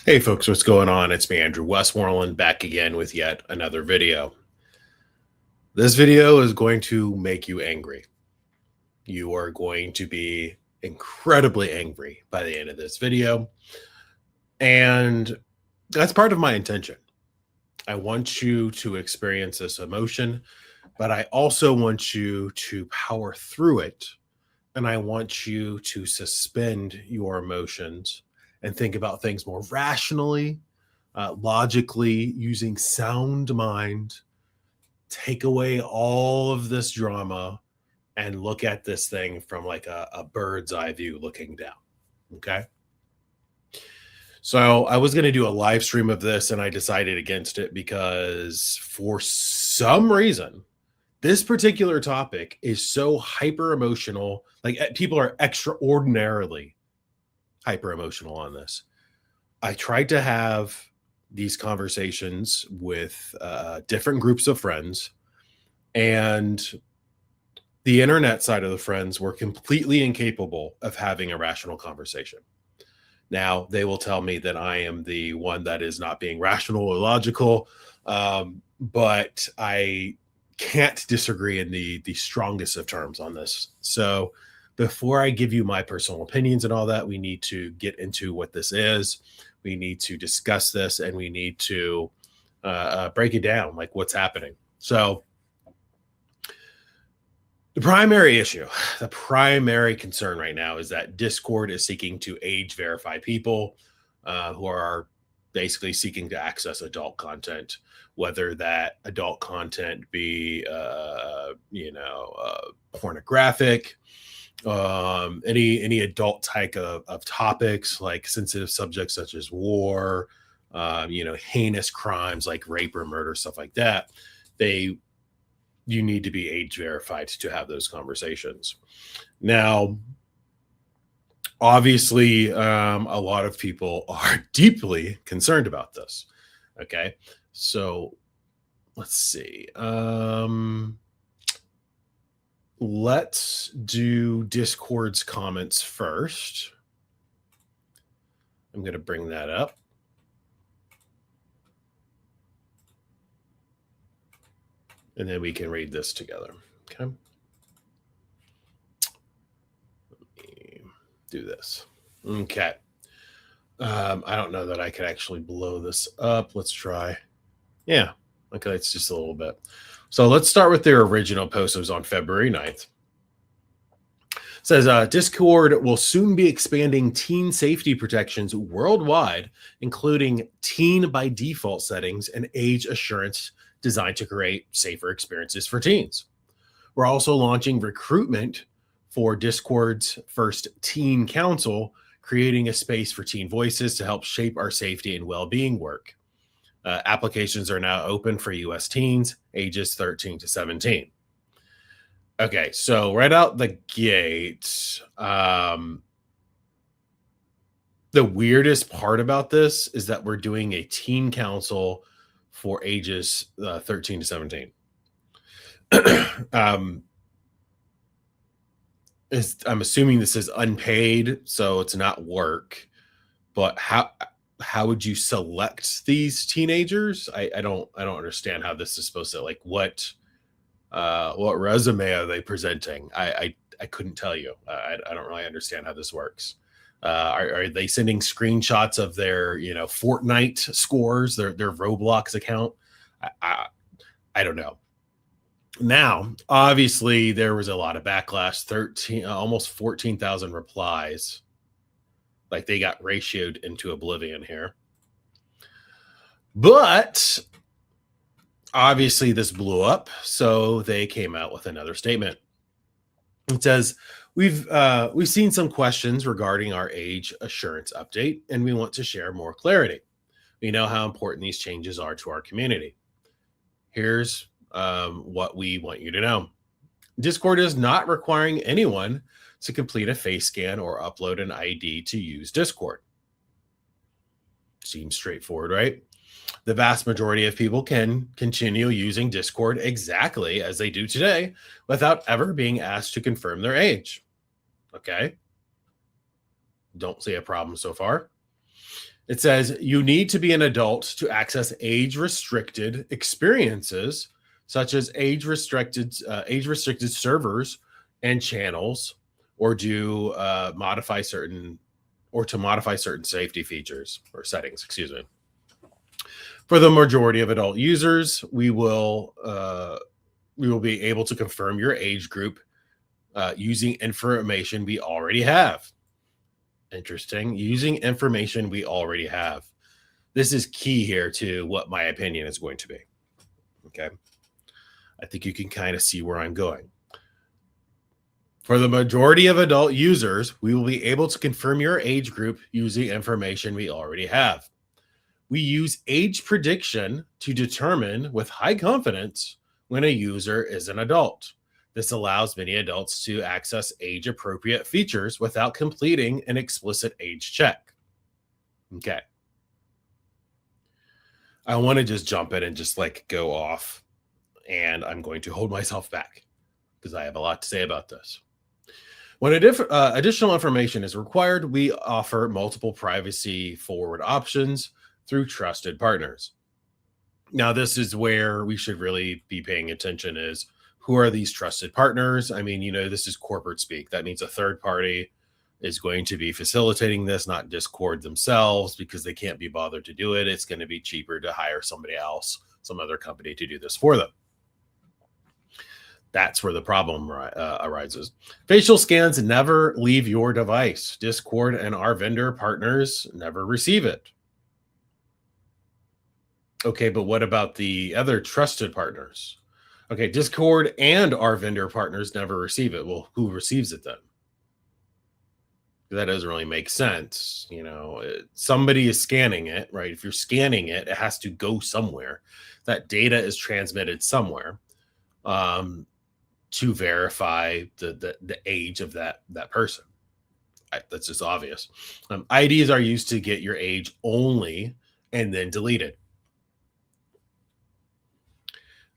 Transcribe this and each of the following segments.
Hey folks, what's going on? It's me, Andrew Westmoreland, back again with yet another video. This video is going to make you angry. You are going to be incredibly angry by the end of this video. And that's part of my intention. I want you to experience this emotion, but I also want you to power through it. And I want you to suspend your emotions and think about things more rationally, logically, using sound mind. Take away all of this drama and look at this thing from like a bird's eye view looking down. Okay. So I was going to do a live stream of this and I decided against it because for some reason, this particular topic is so hyper emotional. Like people are extraordinarily hyper emotional on this. I tried to have these conversations with different groups of friends, and the internet side of the friends were completely incapable of having a rational conversation. Now, they will tell me that I am the one that is not being rational or logical, but I can't disagree in the strongest of terms on this. So before I give you my personal opinions and all that, we need to get into what this is. We need to discuss this, and we need to break it down, like what's happening. So the primary issue, the primary concern right now is that Discord is seeking to age verify people who are basically seeking to access adult content, whether that adult content be, pornographic, any adult type of topics like sensitive subjects such as war, heinous crimes like rape or murder, stuff like that. You need to be age verified to have those conversations. Now, obviously, a lot of people are deeply concerned about this. Okay, so let's see. Let's do Discord's comments first. I'm going to bring that up. And then we can read this together. Okay. Let me do this. Okay. I don't know that I could actually blow this up. Let's try. Yeah. Okay. It's just a little bit. So let's start with their original post. It was on February 9th. It says, Discord will soon be expanding teen safety protections worldwide, including teen by default settings and age assurance designed to create safer experiences for teens. We're also launching recruitment for Discord's first teen council, creating a space for teen voices to help shape our safety and well-being work. Applications are now open for U.S. teens ages 13 to 17. Okay, so right out the gate, the weirdest part about this is that we're doing a teen council for ages 13 to 17. I'm assuming this is unpaid, so it's not work. But how would you select these teenagers? I don't understand how this is supposed to, like, what resume are they presenting? I couldn't tell you. I don't really understand how this works. Are they sending screenshots of their Fortnite scores, their Roblox account? I don't know. Now, obviously, there was a lot of backlash. Almost 14,000 replies. Like, they got ratioed into oblivion here. But obviously, this blew up, so they came out with another statement. It says, We've seen some questions regarding our age assurance update, and we want to share more clarity. We know how important these changes are to our community. Here's what we want you to know. Discord is not requiring anyone to complete a face scan or upload an ID to use Discord. Seems straightforward, right? The vast majority of people can continue using Discord exactly as they do today without ever being asked to confirm their age. Okay. Don't see a problem so far. It says you need to be an adult to access age-restricted experiences, such as age-restricted servers and channels, or to modify certain safety features or settings. Excuse me. For the majority of adult users, we will be able to confirm your age group using information we already have. Interesting. Using information we already have. This is key here to what my opinion is going to be. Okay. I think you can kind of see where I'm going. For the majority of adult users, we will be able to confirm your age group using information we already have. We use age prediction to determine with high confidence when a user is an adult. This allows many adults to access age-appropriate features without completing an explicit age check. Okay. I want to just jump in and just go off, and I'm going to hold myself back because I have a lot to say about this. When additional information is required, we offer multiple privacy-forward options through trusted partners. Now, this is where we should really be paying attention is who are these trusted partners? I mean, this is corporate speak. That means a third party is going to be facilitating this, not Discord themselves, because they can't be bothered to do it. It's going to be cheaper to hire somebody else, some other company to do this for them. That's where the problem arises. Facial scans never leave your device. Discord and our vendor partners never receive it. Okay, but what about the other trusted partners? Okay, Discord and our vendor partners never receive it. Well, who receives it then? That doesn't really make sense. Somebody is scanning it, right? If you're scanning it, it has to go somewhere. That data is transmitted somewhere to verify the age of that person. That's just obvious. IDs are used to get your age only and then deleted.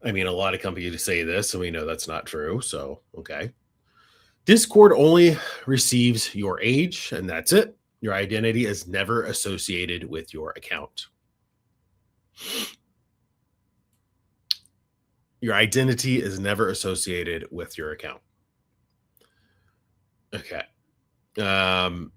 I mean, a lot of companies say this, and we know that's not true. So, okay. Discord only receives your age, and that's it. Your identity is never associated with your account. Your identity is never associated with your account. Okay. And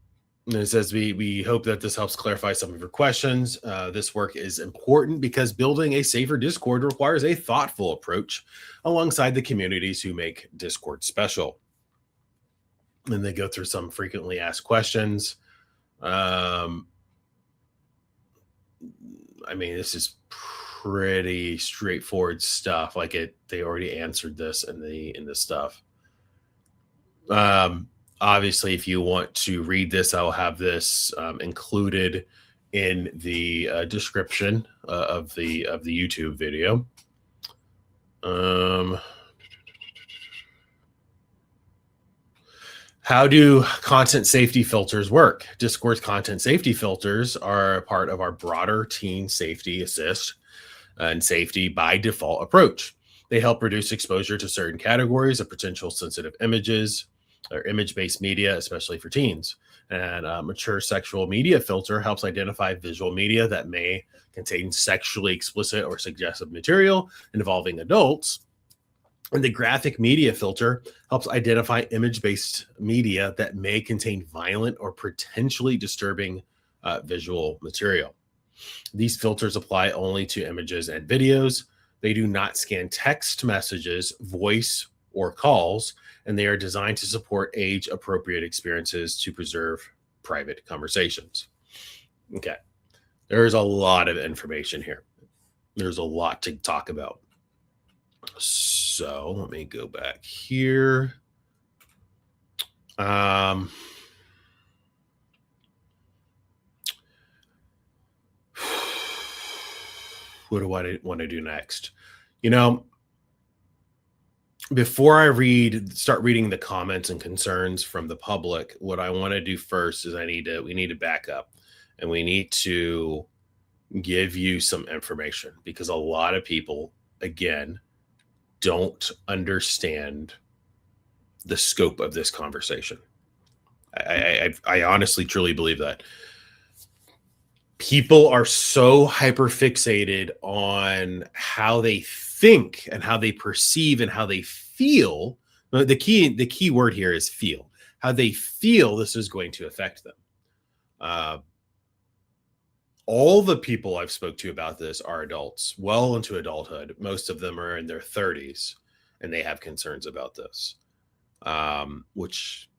it says we hope that this helps clarify some of your questions. This work is important because building a safer Discord requires a thoughtful approach alongside the communities who make Discord special. And they go through some frequently asked questions. I mean, this is pretty straightforward stuff. They already answered this in the stuff. Obviously, if you want to read this, I'll have this included in the description of the YouTube video. How do content safety filters work? Discord's content safety filters are a part of our broader Teen Safety Assist and Safety by Default approach. They help reduce exposure to certain categories of potential sensitive images or image-based media, especially for teens. And mature sexual media filter helps identify visual media that may contain sexually explicit or suggestive material involving adults. And the graphic media filter helps identify image-based media that may contain violent or potentially disturbing visual material. These filters apply only to images and videos. They do not scan text messages, voice, or calls, and they are designed to support age-appropriate experiences to preserve private conversations. Okay, there's a lot of information here. There's a lot to talk about. So let me go back here. What do I want to do next? Before I start reading the comments and concerns from the public, what I want to do first is we need to back up, and we need to give you some information, because a lot of people, again, don't understand the scope of this conversation. I honestly, truly believe that. People are so hyper fixated on how they think and how they perceive and how they feel. The key word here is feel. How they feel this is going to affect them. Uh, all the people I've spoke to about this are adults, well into adulthood. Most of them are in their 30s, and they have concerns about this. Which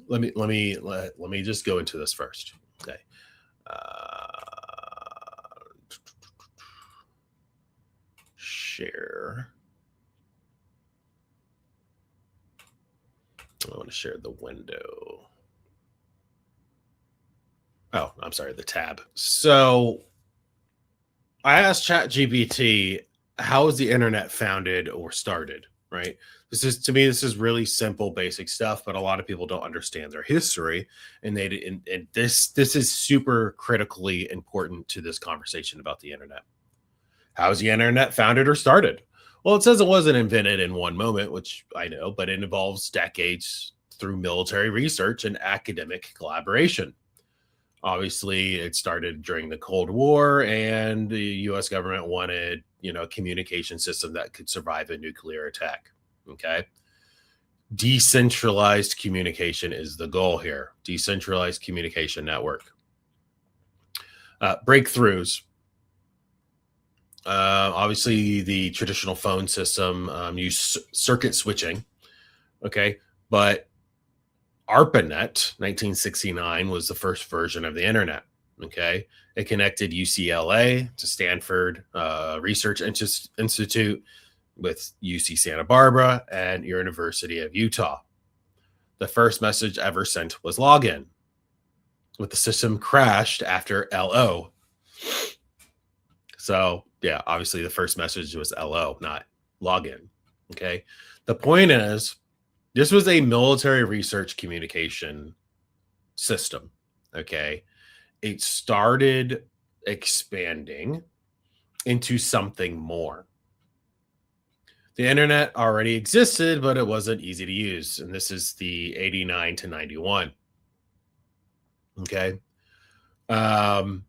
let me just go into this first. Okay. Uh, share. I want to share the window. Oh, I'm sorry, the tab. So I asked ChatGPT, how is the internet founded or started? Right. This is to me, this is really simple, basic stuff, but a lot of people don't understand their history, and and this is super critically important to this conversation about the internet. How is the internet founded or started? Well, it says it wasn't invented in one moment, which I know, but it involves decades through military research and academic collaboration. Obviously, it started during the Cold War, and the US government wanted, a communication system that could survive a nuclear attack. Okay. Decentralized communication is the goal here. Decentralized communication network. Breakthroughs. Obviously, the traditional phone system used circuit switching. Okay. But ARPANET 1969 was the first version of the internet. Okay. It connected UCLA to Stanford Research Institute with UC Santa Barbara and University of Utah. The first message ever sent was login, with the system crashed after LO. So, yeah, obviously the first message was LO, not login. Okay. The point is, this was a military research communication system. Okay. It started expanding into something more. The internet already existed, but it wasn't easy to use. And this is the 89 to 91. Okay. Um,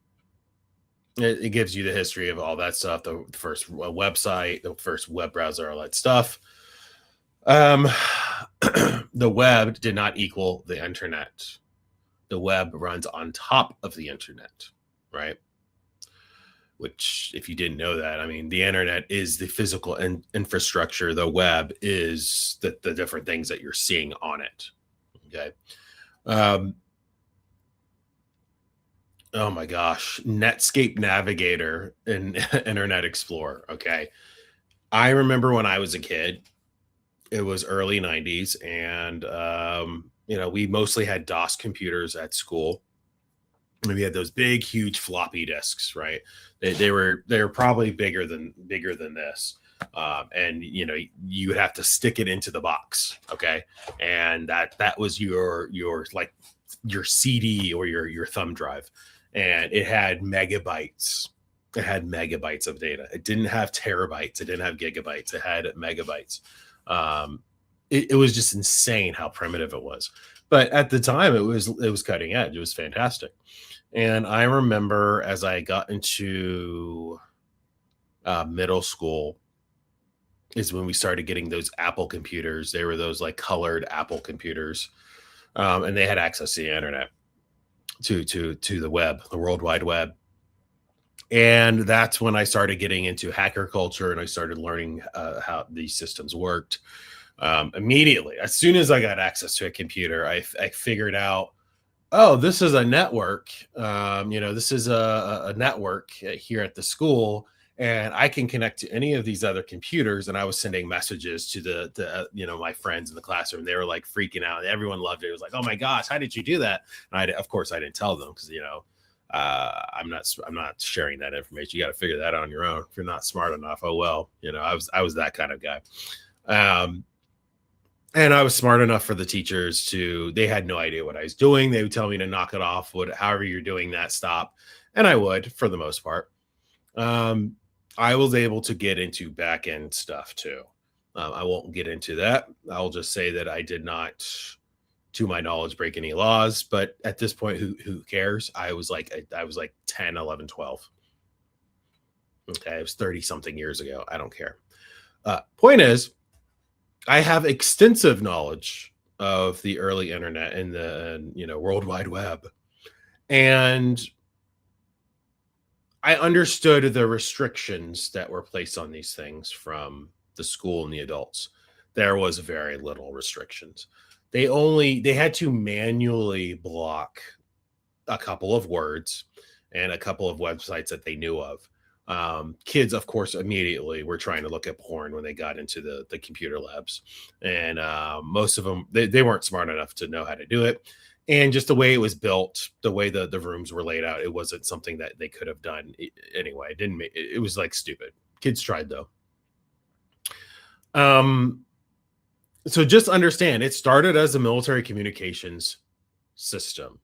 it gives you the history of all that stuff, the first website, the first web browser, all that stuff. Um, the web did not equal the internet. The web runs on top of the internet, right? Which, if you didn't know that, I mean, the internet is the physical infrastructure. The web is the different things that you're seeing on it. Okay. Um, oh my gosh, Netscape Navigator and Internet Explorer. Okay. I remember when I was a kid, it was early 90s, and we mostly had DOS computers at school. And we had those big, huge floppy disks, right? They were probably bigger than this. And you would have to stick it into the box. Okay. And that was your like your CD or your thumb drive. And it had megabytes. It had megabytes of data. It didn't have terabytes. It didn't have gigabytes. It had megabytes. Um, it was just insane how primitive it was. But at the time, it was cutting edge. It was fantastic. And I remember as I got into middle school is when we started getting those Apple computers. They were those like colored Apple computers, and they had access to the internet, to the web, the World Wide Web. And that's when I started getting into hacker culture, and I started learning how these systems worked. Immediately, as soon as I got access to a computer, I figured out, oh, this is a network. This is a network here at the school, and I can connect to any of these other computers. And I was sending messages to my friends in the classroom. They were like freaking out. Everyone loved it. It was like, oh my gosh, how did you do that? And of course, I didn't tell them because I'm not sharing that information. You got to figure that out on your own. If you're not smart enough, oh well. I was that kind of guy. And I was smart enough for the teachers they had no idea what I was doing. They would tell me to knock it off. However you're doing that, stop. And I would, for the most part. I was able to get into back end stuff too. I won't get into that. I'll just say that I did not to my knowledge, break any laws. But at this point, who cares? I was like 10, 11, 12. Okay, it was 30 something years ago. I don't care. Point is, I have extensive knowledge of the early internet and the World Wide Web, and I understood the restrictions that were placed on these things from the school and the adults. There was very little restrictions. They had to manually block a couple of words and a couple of websites that they knew of. Kids, of course, immediately were trying to look at porn when they got into the computer labs, and most of them they weren't smart enough to know how to do it. And just the way it was built, the way the rooms were laid out, it wasn't something that they could have done anyway. It didn't. It was like stupid. Kids tried though. Um, so just understand, it started as a military communications system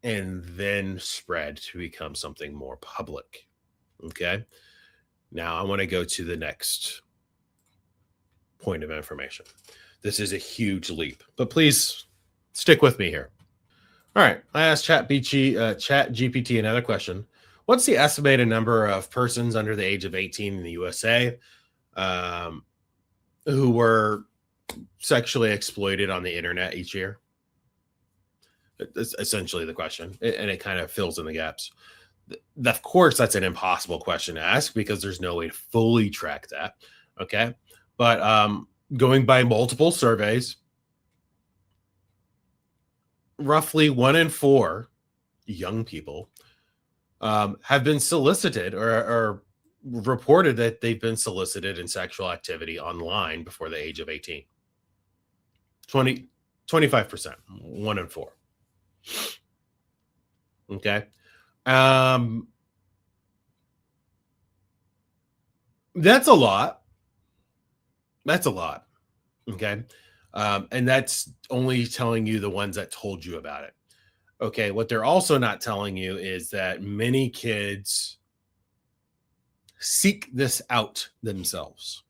and then spread to become something more public. Okay. Now I want to go to the next point of information. This is a huge leap, but please stick with me here. All right. I asked Chat GPT another question. What's the estimated number of persons under the age of 18 in the USA who were sexually exploited on the internet each year? That's essentially the question, and it kind of fills in the gaps. Of course, that's an impossible question to ask because there's no way to fully track that. Okay, but going by multiple surveys, roughly 1 in 4 young people have been solicited or reported that they've been solicited in sexual activity online before the age of 18. 25%, 1 in 4. Okay. That's a lot. That's a lot. Okay. And that's only telling you the ones that told you about it. Okay. What they're also not telling you is that many kids seek this out themselves.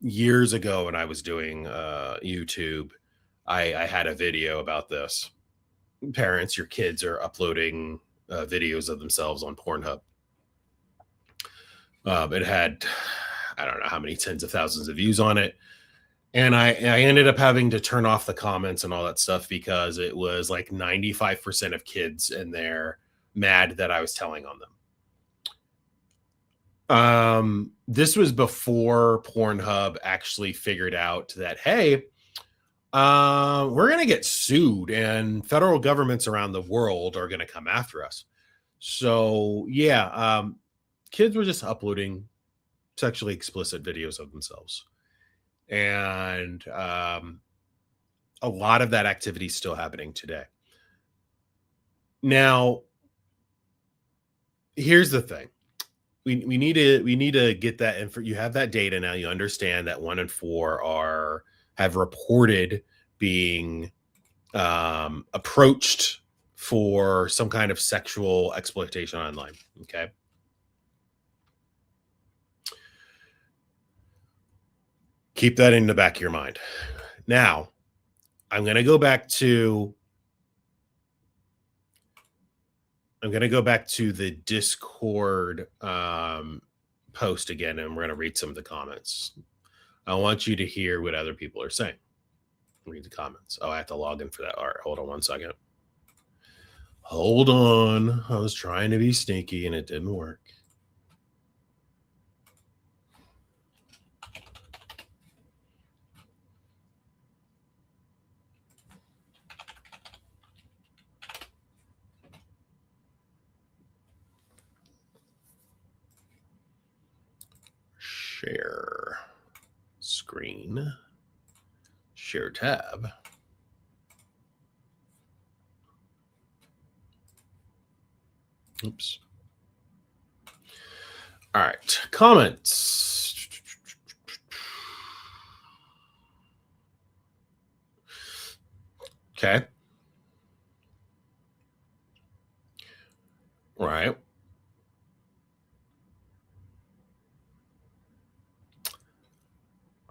Years ago, when I was doing YouTube, I had a video about this. Parents, your kids are uploading videos of themselves on Pornhub. It had, I don't know how many tens of thousands of views on it. And I ended up having to turn off the comments and all that stuff because it was like 95% of kids in there mad that I was telling on them. This was before Pornhub actually figured out that, hey, we're going to get sued and federal governments around the world are going to come after us. So yeah, kids were just uploading sexually explicit videos of themselves. And a lot of that activity is still happening today. Now, here's the thing. We need to get that info. You have that data now. You understand that 1 in 4 have reported being approached for some kind of sexual exploitation online. Okay. Keep that in the back of your mind. Now, I'm going to go back to the Discord post again, and we're going to read some of the comments. I want you to hear what other people are saying. Read the comments. Oh, I have to log in for that. All right, hold on 1 second. Hold on. I was trying to be sneaky and it didn't work. Share screen. Share tab. Oops. All right. Comments. Okay. Right.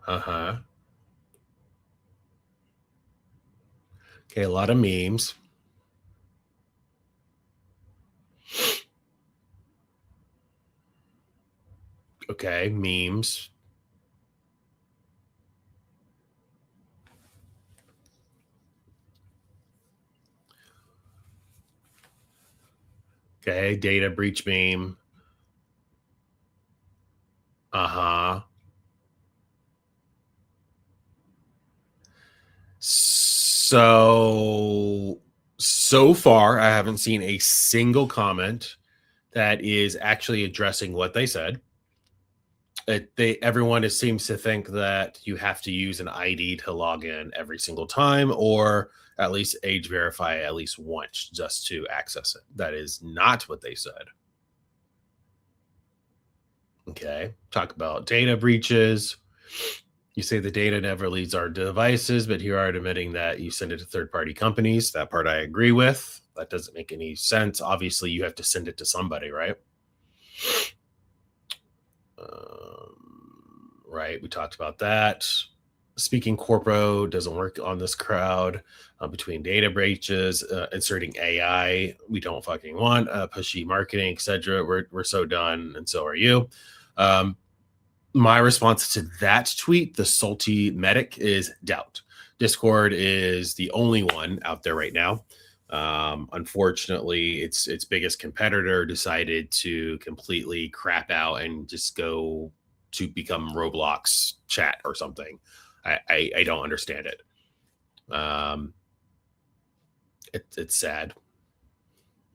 Uh-huh. Okay, a lot of memes. Okay, memes. Okay, data breach meme. Uh-huh. So far, I haven't seen a single comment that is actually addressing what they said. Everyone seems to think that you have to use an ID to log in every single time, or at least age verify at least once just to access it. That is not what they said. Okay, talk about data breaches. You say the data never leaves our devices, but here are admitting that you send it to third party companies. That part I agree with. That doesn't make any sense. Obviously, you have to send it to somebody, right? Right. We talked about that. Speaking corpo doesn't work on this crowd. Between data breaches, inserting AI, we don't fucking want pushy marketing, etc. We're so done, and so are you. My response to that tweet, the salty medic, is doubt. Discord is the only one out there right now. Unfortunately, its biggest competitor decided to completely crap out and just go to become Roblox chat or something. I don't understand it. It's sad.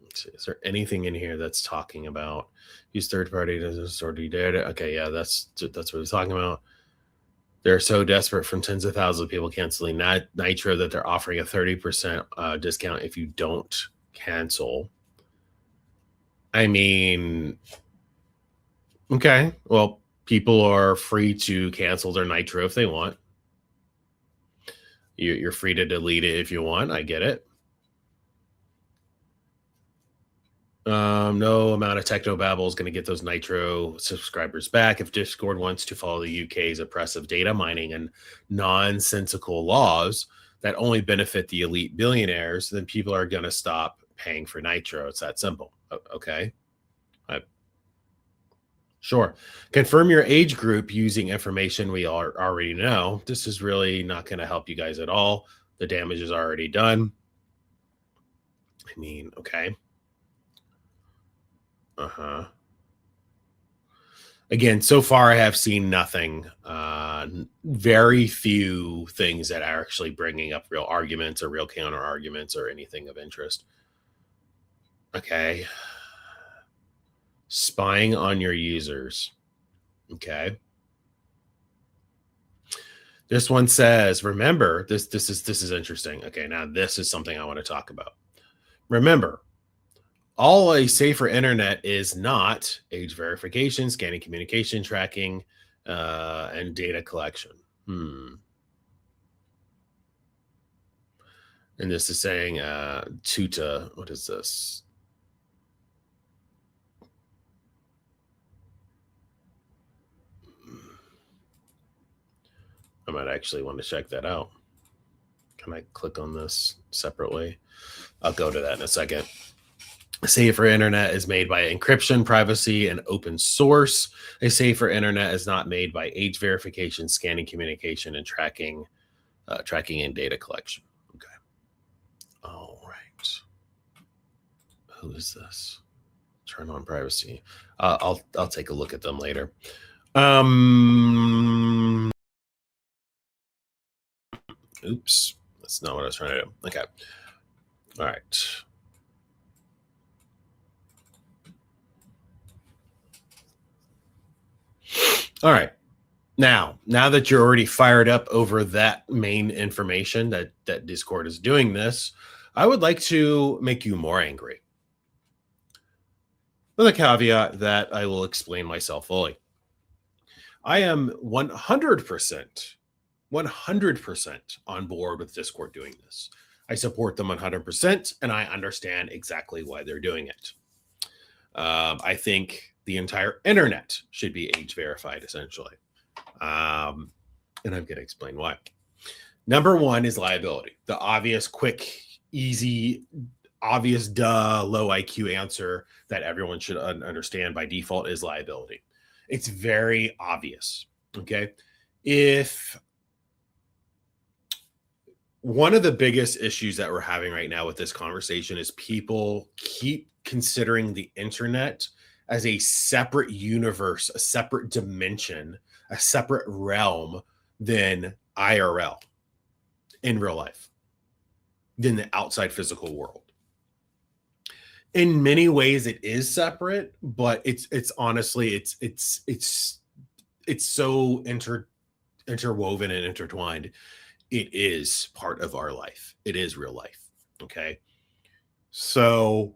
Let's see, is there anything in here that's talking about use third party does already data? Okay, yeah, that's what we're talking about. They're so desperate from tens of thousands of people canceling Nitro that they're offering a 30% discount if you don't cancel. I mean, okay, well, people are free to cancel their Nitro if they want. You're free to delete it if you want. I get it. No amount of technobabble is going to get those Nitro subscribers back. If Discord wants to follow the UK's oppressive data mining and nonsensical laws that only benefit the elite billionaires, then people are going to stop paying for Nitro. It's that simple. Okay. Sure. Confirm your age group using information we already know. This is really not going to help you guys at all. The damage is already done. I mean, okay. Uh-huh. Again, so far I have seen nothing. Very few things that are actually bringing up real arguments or real counter arguments or anything of interest. Okay. Spying on your users. Okay. This one says, remember, this is interesting. Okay, now this is something I want to talk about. Remember, all a safer internet is not age verification, scanning communication tracking, and data collection. And this is saying Tuta. What is this? I might actually want to check that out. Can I click on this separately? I'll go to that in a second. A safer internet is made by encryption, privacy, and open source. A safer internet is not made by age verification, scanning communication, and tracking and data collection. Okay. All right. Who is this? Turn on privacy. I'll take a look at them later. Oops, that's not what I was trying to do. Okay. All right. All right. Now that you're already fired up over that main information that Discord is doing this, I would like to make you more angry. With a caveat that I will explain myself fully. I am 100% on board with Discord doing this. I support them 100%, and I understand exactly why they're doing it. I think the entire internet should be age verified, essentially. And I'm going to explain why. Number one is liability. The obvious, quick, easy, obvious, low IQ answer that everyone should understand by default is liability. It's very obvious. Okay. If one of the biggest issues that we're having right now with this conversation is people keep considering the internet as a separate universe, a separate dimension, a separate realm than IRL in real life, than the outside physical world. In many ways it is separate, but it's honestly it's so interwoven and intertwined. It is part of our life. It is real life. Okay. So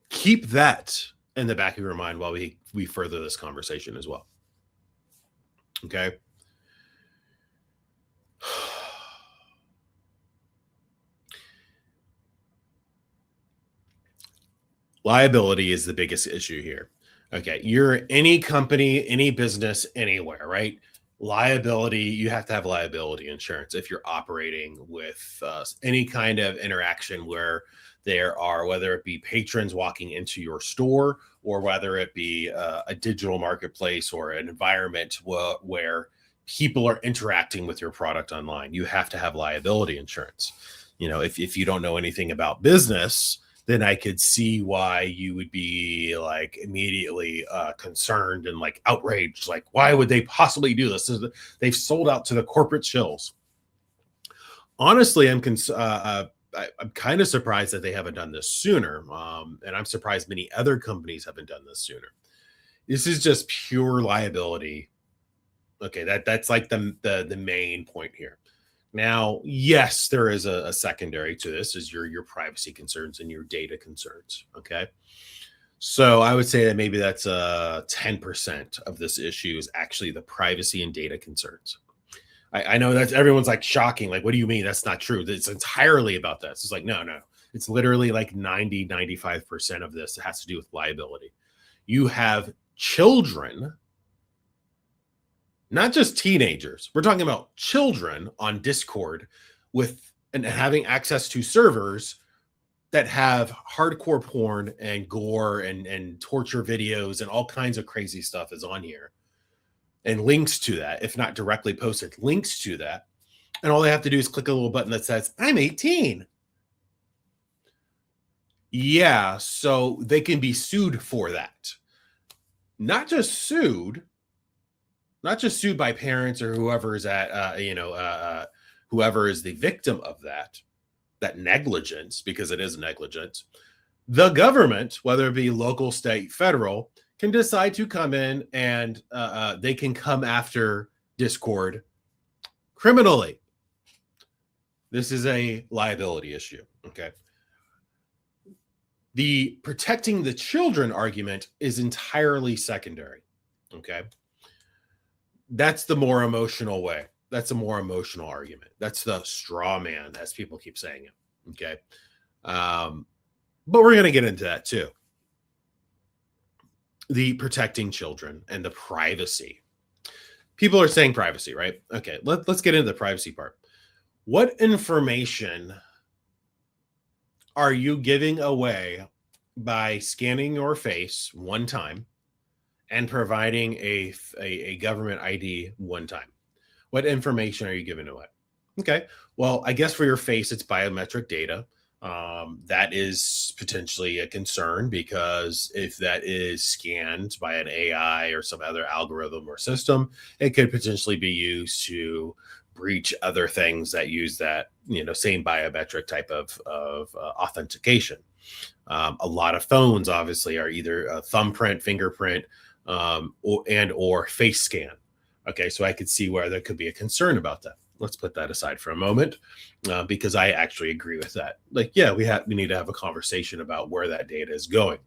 keep that in the back of your mind while we further this conversation as well. Okay. Liability is the biggest issue here. Okay. You're any company, any business, anywhere, right? Liability, you have to have liability insurance if you're operating with any kind of interaction where there are, whether it be patrons walking into your store or whether it be a digital marketplace or an environment where people are interacting with your product online, you have to have liability insurance. If you don't know anything about business, then I could see why you would be like immediately concerned and like outraged. Like, why would they possibly do this? They've sold out to the corporate shills. Honestly, I'm kind of surprised that they haven't done this sooner. And I'm surprised many other companies haven't done this sooner. This is just pure liability. Okay, that's like the main point here. Now, yes, there is a secondary to this, is your privacy concerns and your data concerns. Okay. So I would say that maybe that's 10% of this issue is actually the privacy and data concerns. I know that everyone's like shocking. Like, what do you mean? That's not true. It's entirely about this. It's like, no. It's literally like 95% of this has to do with liability. You have children, not just teenagers. We're talking about children on Discord and having access to servers that have hardcore porn and gore and torture videos and all kinds of crazy stuff is on here. And links to that, if not directly posted, links to that. And all they have to do is click a little button that says, I'm 18. Yeah, so they can be sued for that. Not just sued by parents or whoever is whoever is the victim of that negligence, because it is negligence. The government, whether it be local, state, federal, can decide to come in and they can come after Discord criminally. This is a liability issue. Okay. The protecting the children argument is entirely secondary. Okay. That's the more emotional way. That's a more emotional argument. That's the straw man, as people keep saying it. Okay. But we're going to get into that too. The protecting children and the privacy. People are saying privacy, right? Okay. Let's get into the privacy part. What information are you giving away by scanning your face one time and providing a government ID one time? What information are you giving away? Okay. Well, I guess for your face, it's biometric data. That is potentially a concern, because if that is scanned by an AI or some other algorithm or system, it could potentially be used to breach other things that use that, same biometric type of authentication. A lot of phones obviously are either a thumbprint, fingerprint, or face scan. Okay, so I could see where there could be a concern about that. Let's put that aside for a moment, because I actually agree with that. Like, yeah, we need to have a conversation about where that data is going.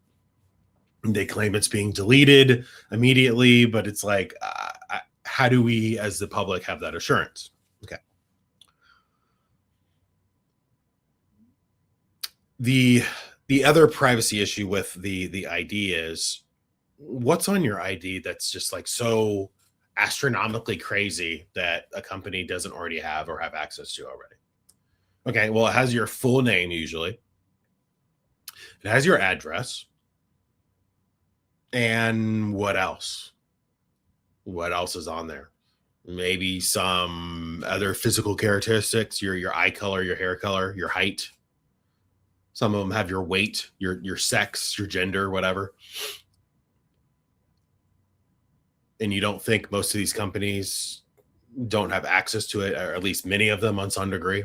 They claim it's being deleted immediately, but it's like, how do we, as the public, have that assurance? Okay. The other privacy issue with the ID is, what's on your ID that's just like so astronomically crazy that a company doesn't already have or have access to already? Okay, well, it has your full name usually. It has your address. And what else? What else is on there? Maybe some other physical characteristics, your eye color, your hair color, your height. Some of them have your weight, your sex, your gender, whatever. And you don't think most of these companies don't have access to it, or at least many of them on some degree.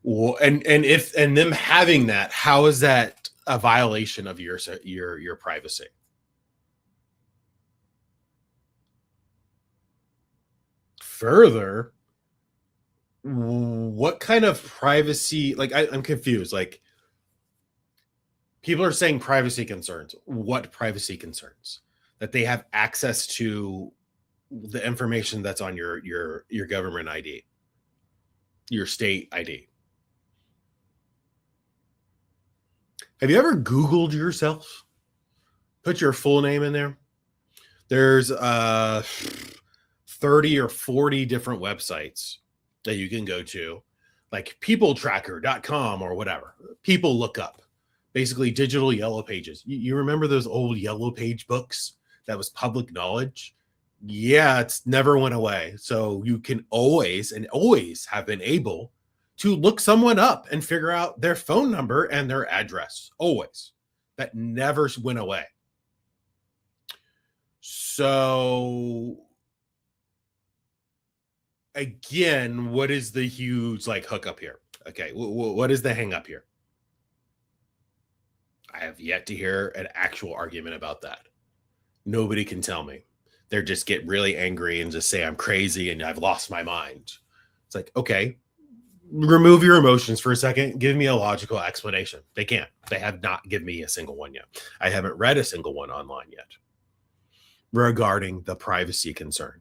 Well, and them having that, how is that a violation of your privacy? Further, what kind of privacy? Like, I'm confused. Like, people are saying privacy concerns. What privacy concerns? That they have access to the information that's on your government ID, your state ID. Have you ever Googled yourself? Put your full name in there. There's 30 or 40 different websites that you can go to, like peopletracker.com or whatever. People look up, basically digital yellow pages. You remember those old yellow page books that was public knowledge? Yeah, it's never went away. So you can always and always have been able to look someone up and figure out their phone number and their address. Always. That never went away. So again, what is the huge like hookup here? Okay, what is the hang up here? I have yet to hear an actual argument about that. Nobody can tell me. They just get really angry and just say I'm crazy and I've lost my mind. It's like, okay, remove your emotions for a second. Give me a logical explanation. They can't. They have not given me a single one yet. I haven't read a single one online yet regarding the privacy concern.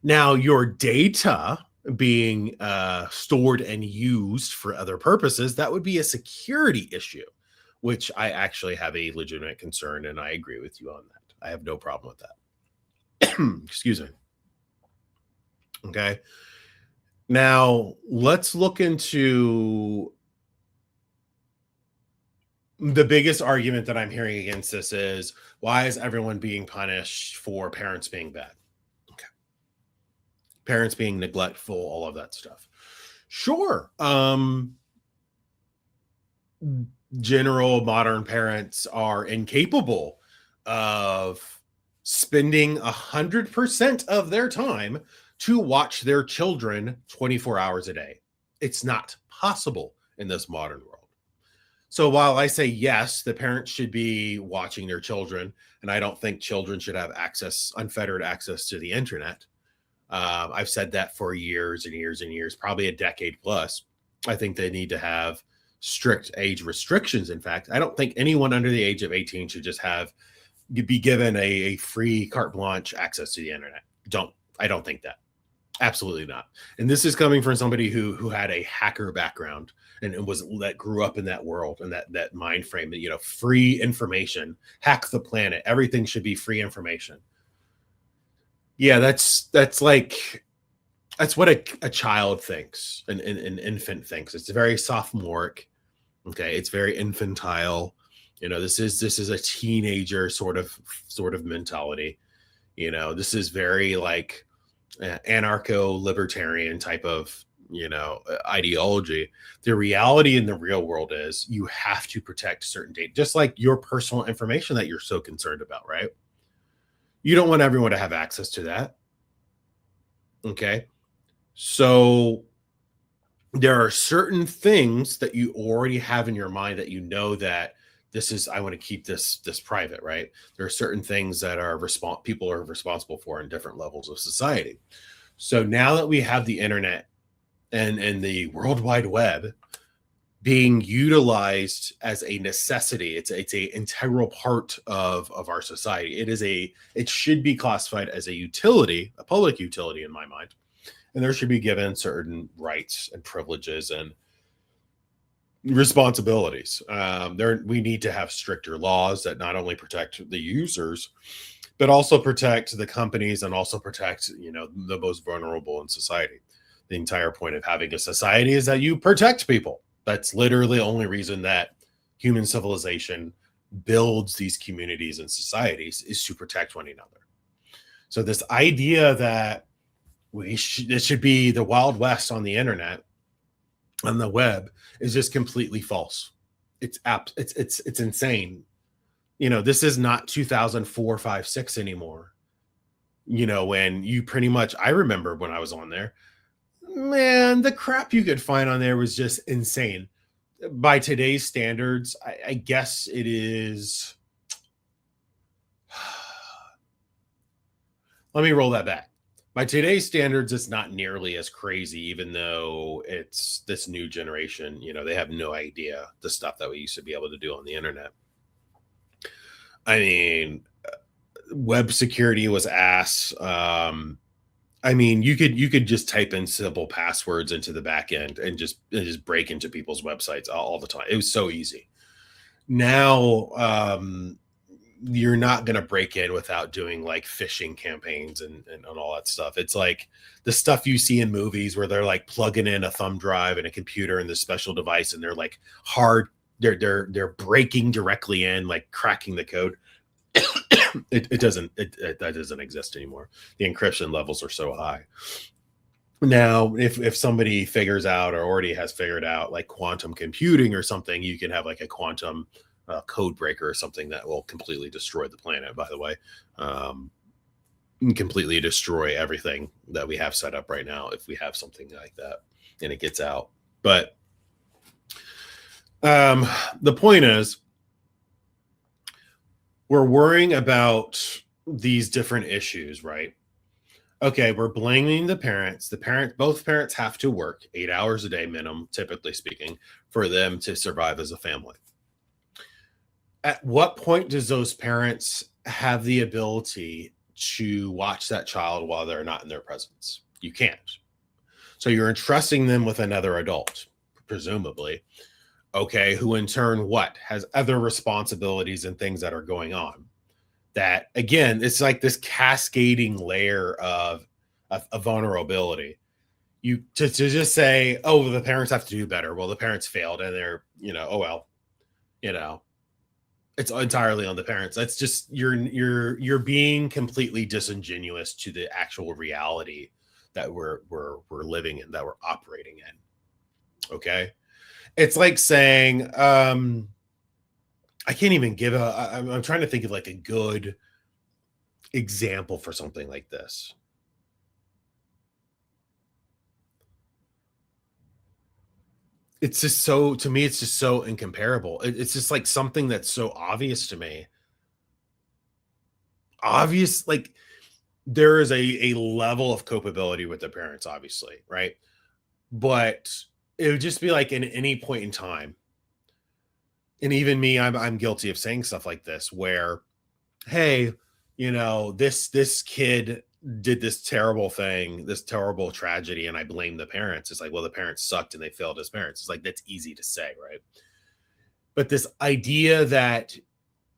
Now, your data being stored and used for other purposes, that would be a security issue, which I actually have a legitimate concern, and I agree with you on that. I have no problem with that. Excuse me. Okay. Now, let's look into the biggest argument that I'm hearing against this is, why is everyone being punished for parents being bad? Okay. Parents being neglectful, all of that stuff. Sure. General modern parents are incapable of spending 100% of their time to watch their children 24 hours a day. It's not possible in this modern world. So while I say yes, the parents should be watching their children, and I don't think children should have access, unfettered access to the internet. I've said that for years and years and years, probably a decade plus. I think they need to have strict age restrictions. In fact, I don't think anyone under the age of 18 should just be given a free carte blanche access to the internet. I don't think that. Absolutely not. And this is coming from somebody who had a hacker background and that grew up in that world and that mind frame that, free information, hack the planet, everything should be free information. Yeah, that's what a child thinks, an infant thinks. It's very sophomoric. Okay, it's very infantile. This is a teenager sort of mentality. This is very like anarcho-libertarian type of ideology. The reality in the real world is you have to protect certain data, just like your personal information that you're so concerned about, right? You don't want everyone to have access to that. Okay, so there are certain things that you already have in your mind that that I want to keep this private, right? There are certain things that people are responsible for in different levels of society. So now that we have the internet and the World Wide Web being utilized as a necessity, it's a integral part of our society. It should be classified as a utility, a public utility in my mind. And there should be given certain rights and privileges and responsibilities. We need to have stricter laws that not only protect the users, but also protect the companies and also protect, the most vulnerable in society. The entire point of having a society is that you protect people. That's literally the only reason that human civilization builds these communities and societies, is to protect one another. So this idea that it should be the Wild West on the internet, on the web, is just completely false. It's insane. This is not 2004, 5, 6 anymore. When you pretty much, I remember when I was on there, man, the crap you could find on there was just insane. By today's standards, I guess it is. Let me roll that back. By today's standards, it's not nearly as crazy, even though it's this new generation. They have no idea the stuff that we used to be able to do on the internet. I mean, web security was ass. You could just type in simple passwords into the back end and just break into people's websites all the time. It was so easy. Now, you're not going to break in without doing like phishing campaigns and all that stuff. It's like the stuff you see in movies where they're like plugging in a thumb drive and a computer and this special device, and they're like they're breaking directly in, like cracking the code. That doesn't exist anymore. The encryption levels are so high. Now, if somebody figures out or already has figured out like quantum computing or something, you can have like a quantum code breaker or something that will completely destroy the planet, by the way. Completely destroy everything that we have set up right now if we have something like that and it gets out. But the point is, we're worrying about these different issues, right? Okay, we're blaming the parents. Both parents have to work 8 hours a day minimum, typically speaking, for them to survive as a family. At what point does those parents have the ability to watch that child while they're not in their presence? You can't. So you're entrusting them with another adult, presumably, okay, who in turn has other responsibilities and things that are going on. That, again, it's like this cascading layer of vulnerability. You to just say, oh, the parents have to do better. Well, the parents failed and they're, oh well, it's entirely on the parents. That's just you're being completely disingenuous to the actual reality that we're living in, that we're operating in. Okay. It's like saying, I can't even give I'm trying to think of like a good example for something like this. It's just so, to me, it's just so incomparable. It's just like something that's so obvious to me. Obvious, like there is a level of culpability with the parents, obviously, right? But it would just be like in any point in time. And even me, I'm guilty of saying stuff like this where, hey, this kid did this terrible thing, this terrible tragedy, and I blame the parents. It's like, well, the parents sucked and they failed as parents. It's like, that's easy to say, right? But this idea that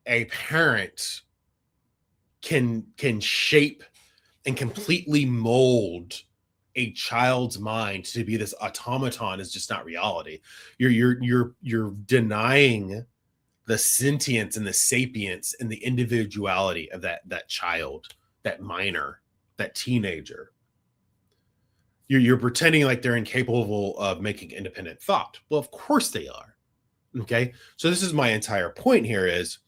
a parent can shape and completely mold a child's mind to be this automaton is just not reality. You're denying the sentience and the sapience and the individuality of that child, that minor, that teenager. You're pretending like they're incapable of making independent thought. Well, of course they are. Okay. So this is my entire point here is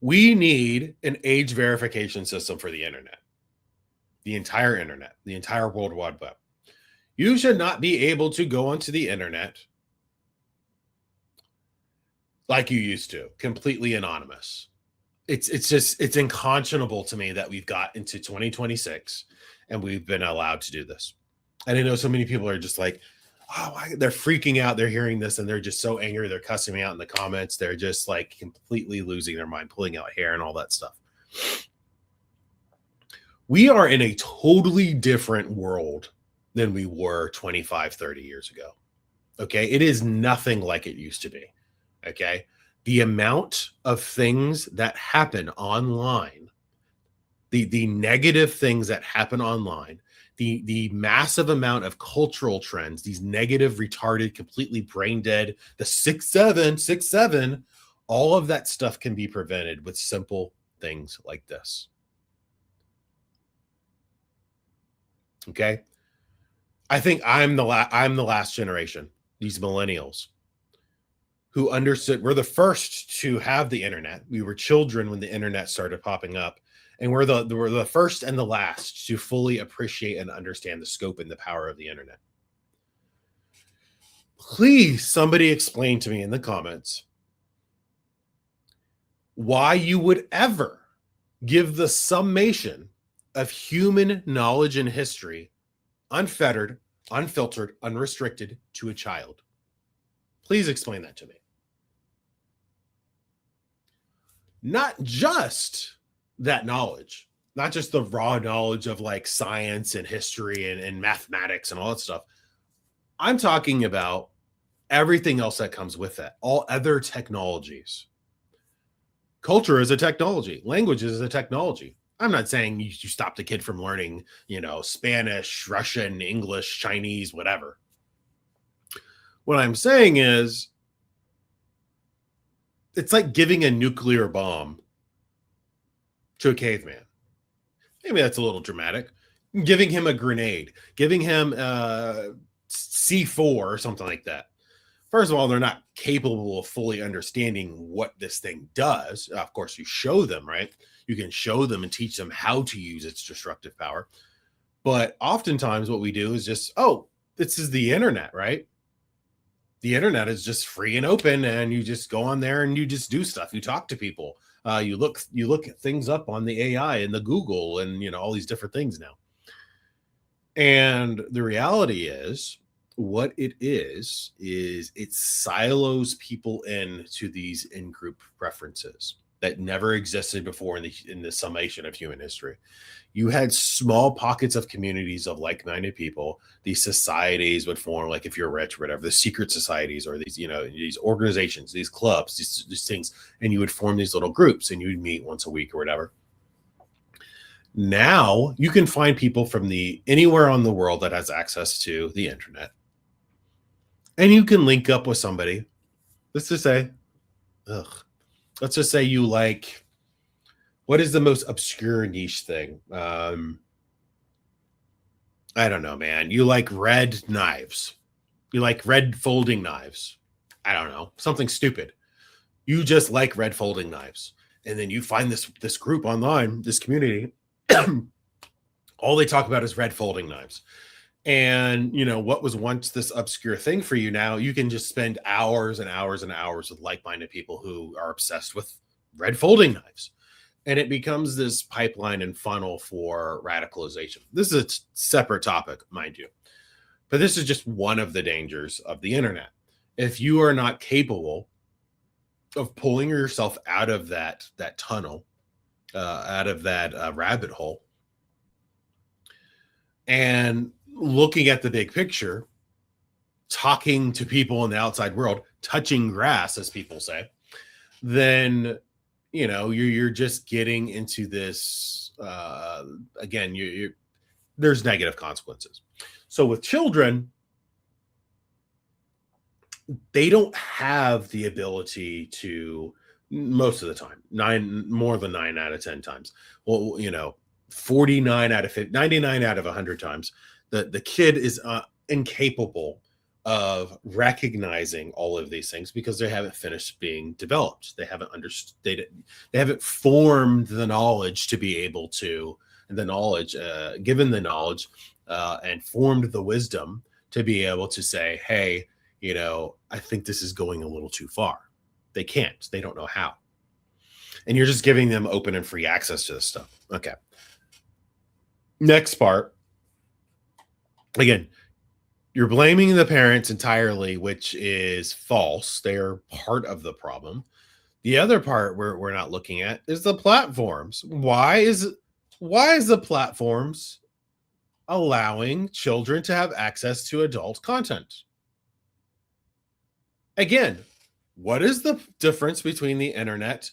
we need an age verification system for the internet, the entire World Wide Web. You should not be able to go onto the internet like you used to, completely anonymous. It's unconscionable to me that we've got into 2026 and we've been allowed to do this. And I know so many people are just like, oh, they're freaking out. They're hearing this and they're just so angry. They're cussing me out in the comments. They're just like completely losing their mind, pulling out hair and all that stuff. We are in a totally different world than we were 25, 30 years ago. Okay. It is nothing like it used to be. Okay. the amount of things that happen online, the negative things that happen online, the massive amount of cultural trends, these negative, retarded, completely brain dead, the 6'7", all of that stuff can be prevented with simple things like this. Okay. I think I'm the last generation, these millennials, who understood. We're the first to have the internet. We were children when the internet started popping up, and we're the first and the last to fully appreciate and understand the scope and the power of the internet. Please, somebody explain to me in the comments why you would ever give the summation of human knowledge and history, unfettered, unfiltered, unrestricted, to a child. Please explain that to me. Not just that knowledge, not just the raw knowledge of like science and history and mathematics and all that stuff. I'm talking about everything else that comes with that, all other technologies. Culture is a technology. Language is a technology. I'm not saying you stop the kid from learning, Spanish, Russian, English, Chinese, whatever. What I'm saying is, it's like giving a nuclear bomb to a caveman. Maybe that's a little dramatic. Giving him a grenade, giving him C4 or something like that. First of all, they're not capable of fully understanding what this thing does. Of course, you show them, right? You can show them and teach them how to use its destructive power. But oftentimes what we do is just, this is the internet, right? The internet is just free and open, and you just go on there and you just do stuff. You talk to people. You look at things up on the AI and the Google and, all these different things now. And the reality is, what it is it silos people into these in-group preferences that never existed before in the summation of human history. You had small pockets of communities of like-minded people. These societies would form, like if you're rich or whatever, the secret societies or these, these organizations, these clubs, these things, and you would form these little groups and you'd meet once a week or whatever. Now you can find people from anywhere on the world that has access to the internet. And you can link up with somebody. Let's just say you like, what is the most obscure niche thing? I don't know, man. You like red knives. You like red folding knives. I don't know. Something stupid. You just like red folding knives. And then you find this group online, this community. All they talk about is red folding knives. And, what was once this obscure thing for you, now you can just spend hours and hours and hours with like-minded people who are obsessed with red folding knives. And it becomes this pipeline and funnel for radicalization. This is a separate topic, mind you. But this is just one of the dangers of the internet. If you are not capable of pulling yourself out of that tunnel, out of that rabbit hole, and looking at the big picture, talking to people in the outside world, touching grass, as people say, then, you're just getting into this, again, there's negative consequences. So with children, they don't have the ability to, most of the time, more than 9 out of 10 times. Well, 49 out of 50, 99 out of 100 times, the kid is incapable of recognizing all of these things because they haven't finished being developed. They haven't understood. They haven't formed the knowledge to be able to, and the knowledge, given the knowledge, and formed the wisdom to be able to say, hey, I think this is going a little too far. They can't. They don't know how. And you're just giving them open and free access to this stuff. Okay. Next part. Again, you're blaming the parents entirely, which is false. They're part of the problem. The other part we're not looking at is the platforms. Why is the platforms allowing children to have access to adult content? Again, What is the difference between the internet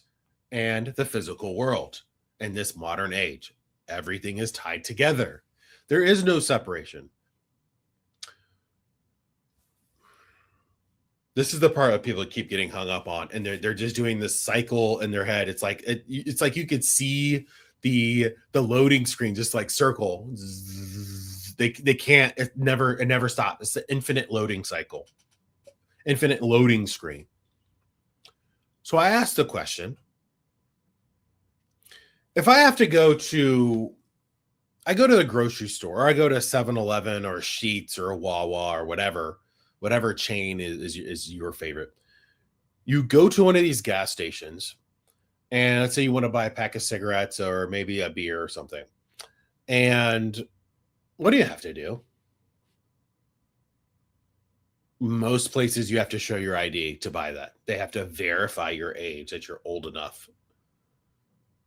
and the physical world in this modern age? Everything is tied together. There is no separation. This is the part that people keep getting hung up on, and they're just doing this cycle in their head. It's like you could see the loading screen just like circle. They can't. It never stops. It's the infinite loading cycle, infinite loading screen. So I asked the question: if I have to I go to the grocery store, or I go to 7-Eleven or Sheets or a Wawa or whatever chain is your favorite. You go to one of these gas stations, and let's say you want to buy a pack of cigarettes or maybe a beer or something. And what do you have to do? Most places you have to show your ID to buy that. They have to verify your age, that you're old enough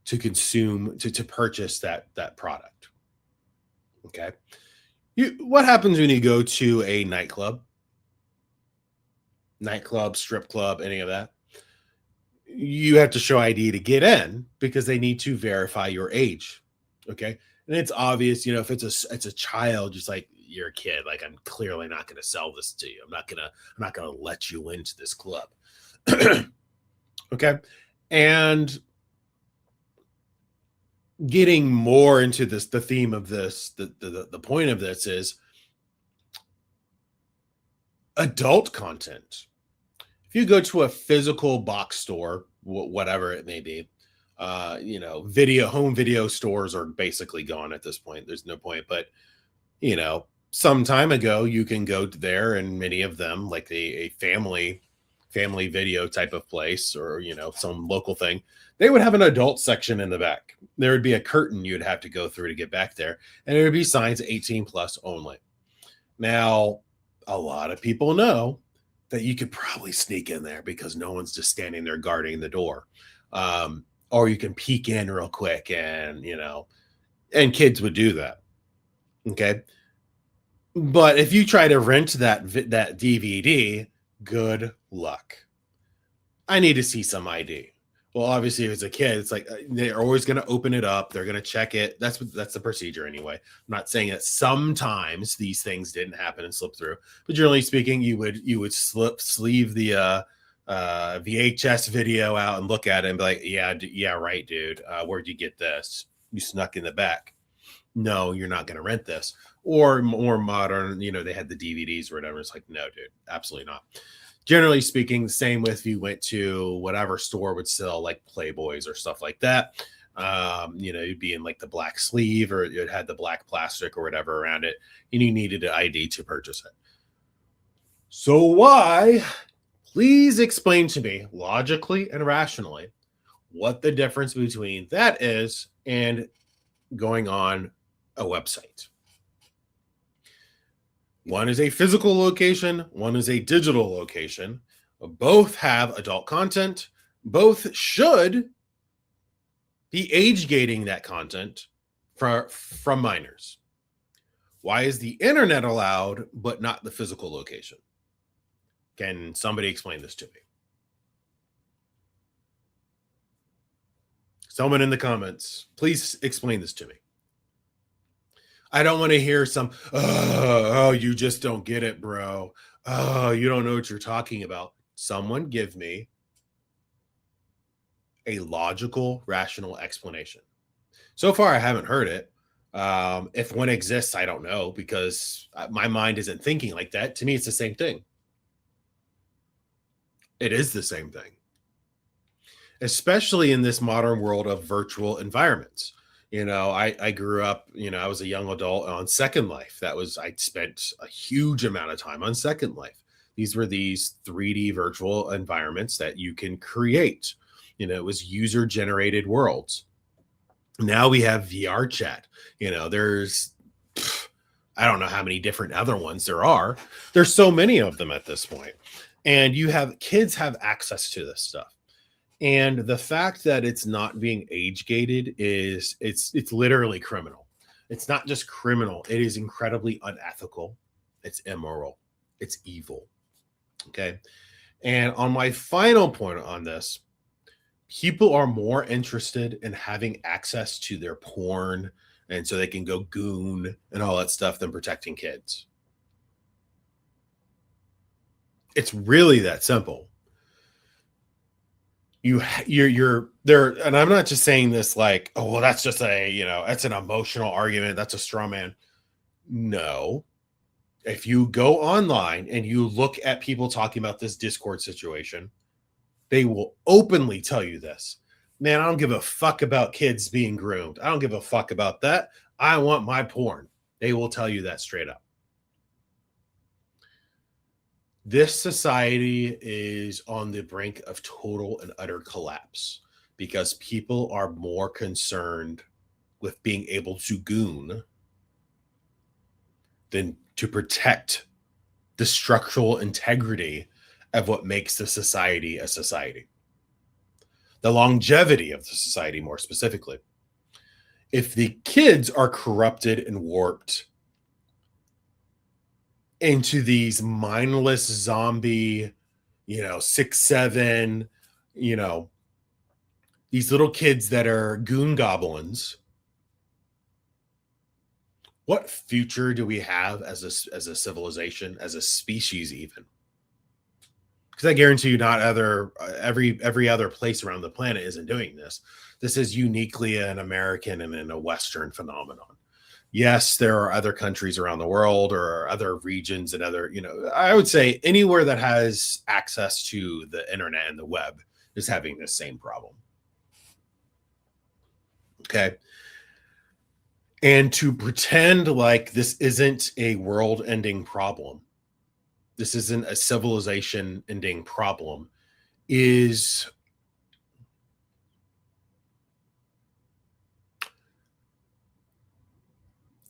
to consume to purchase that product. Okay. What happens when you go to a nightclub, strip club, any of that? You have to show ID to get in because they need to verify your age. Okay. And it's obvious, if it's a child, just like you're a kid, like I'm clearly not going to sell this to you. I'm not gonna let you into this club. Okay. And getting more into this, the theme of this, the point of this is adult content. If you go to a physical box store, whatever it may be, home video stores are basically gone at this point. There's no point, but some time ago, you can go there, and many of them, like a family video type of place, or some local thing, they would have an adult section in the back. There would be a curtain you'd have to go through to get back there, and there would be signs 18 plus only. Now, a lot of people know that you could probably sneak in there because no one's just standing there guarding the door. Or you can peek in real quick, and kids would do that. Okay. But if you try to rent that DVD, good luck. I need to see some ID. Well, obviously, if it's a kid, it's like they're always going to open it up. They're going to check it. That's the procedure anyway. I'm not saying that sometimes these things didn't happen and slip through, but generally speaking, you would sleeve the VHS video out and look at it and be like, yeah, right, dude. Where'd you get this? You snuck in the back. No, you're not going to rent this. Or more modern, they had the DVDs or whatever. It's like, no, dude, absolutely not. Generally speaking, the same with if you went to whatever store would sell like Playboys or stuff like that. You'd be in like the black sleeve, or it had the black plastic or whatever around it, and you needed an ID to purchase it. So why? Please explain to me logically and rationally what the difference between that is and going on a website. One is a physical location, one is a digital location. Both have adult content. Both should be age gating that content from minors. Why is the internet allowed, but not the physical location? Can somebody explain this to me? Someone in the comments, please explain this to me. I don't want to hear oh, you just don't get it, bro. Oh, you don't know what you're talking about. Someone give me a logical, rational explanation. So far, I haven't heard it. If one exists, I don't know, because my mind isn't thinking like that. To me, it's the same thing. It is the same thing, especially in this modern world of virtual environments. I grew up, I was a young adult on Second Life. I spent a huge amount of time on Second Life. These were these 3D virtual environments that you can create. It was user generated worlds. Now we have VR chat. There's, I don't know how many different other ones there are. There's so many of them at this point. And kids have access to this stuff. And the fact that it's not being age gated it's literally criminal. It's not just criminal. It is incredibly unethical. It's immoral. It's evil. Okay. And on my final point on this, people are more interested in having access to their porn and so they can go goon and all that stuff than protecting kids. It's really that simple. You're there, and I'm not just saying this like, oh well, that's just that's an emotional argument, that's a straw man. No, if you go online and you look at people talking about this Discord situation, they will openly tell you this. Man, I don't give a fuck about kids being groomed. I don't give a fuck about that. I want my porn. They will tell you that straight up. This society is on the brink of total and utter collapse because people are more concerned with being able to goon than to protect the structural integrity of what makes the society a society. The longevity of the society, more specifically. If the kids are corrupted and warped into these mindless zombie, 6, 7, these little kids that are goon goblins, what future do we have as a civilization, as a species, even? Because I guarantee you, not every other place around the planet isn't doing this. This is uniquely an American and a Western phenomenon. Yes, there are other countries around the world or other regions and other, I would say anywhere that has access to the internet and the web is having this same problem. Okay. And to pretend like this isn't a world ending problem, this isn't a civilization ending problem, is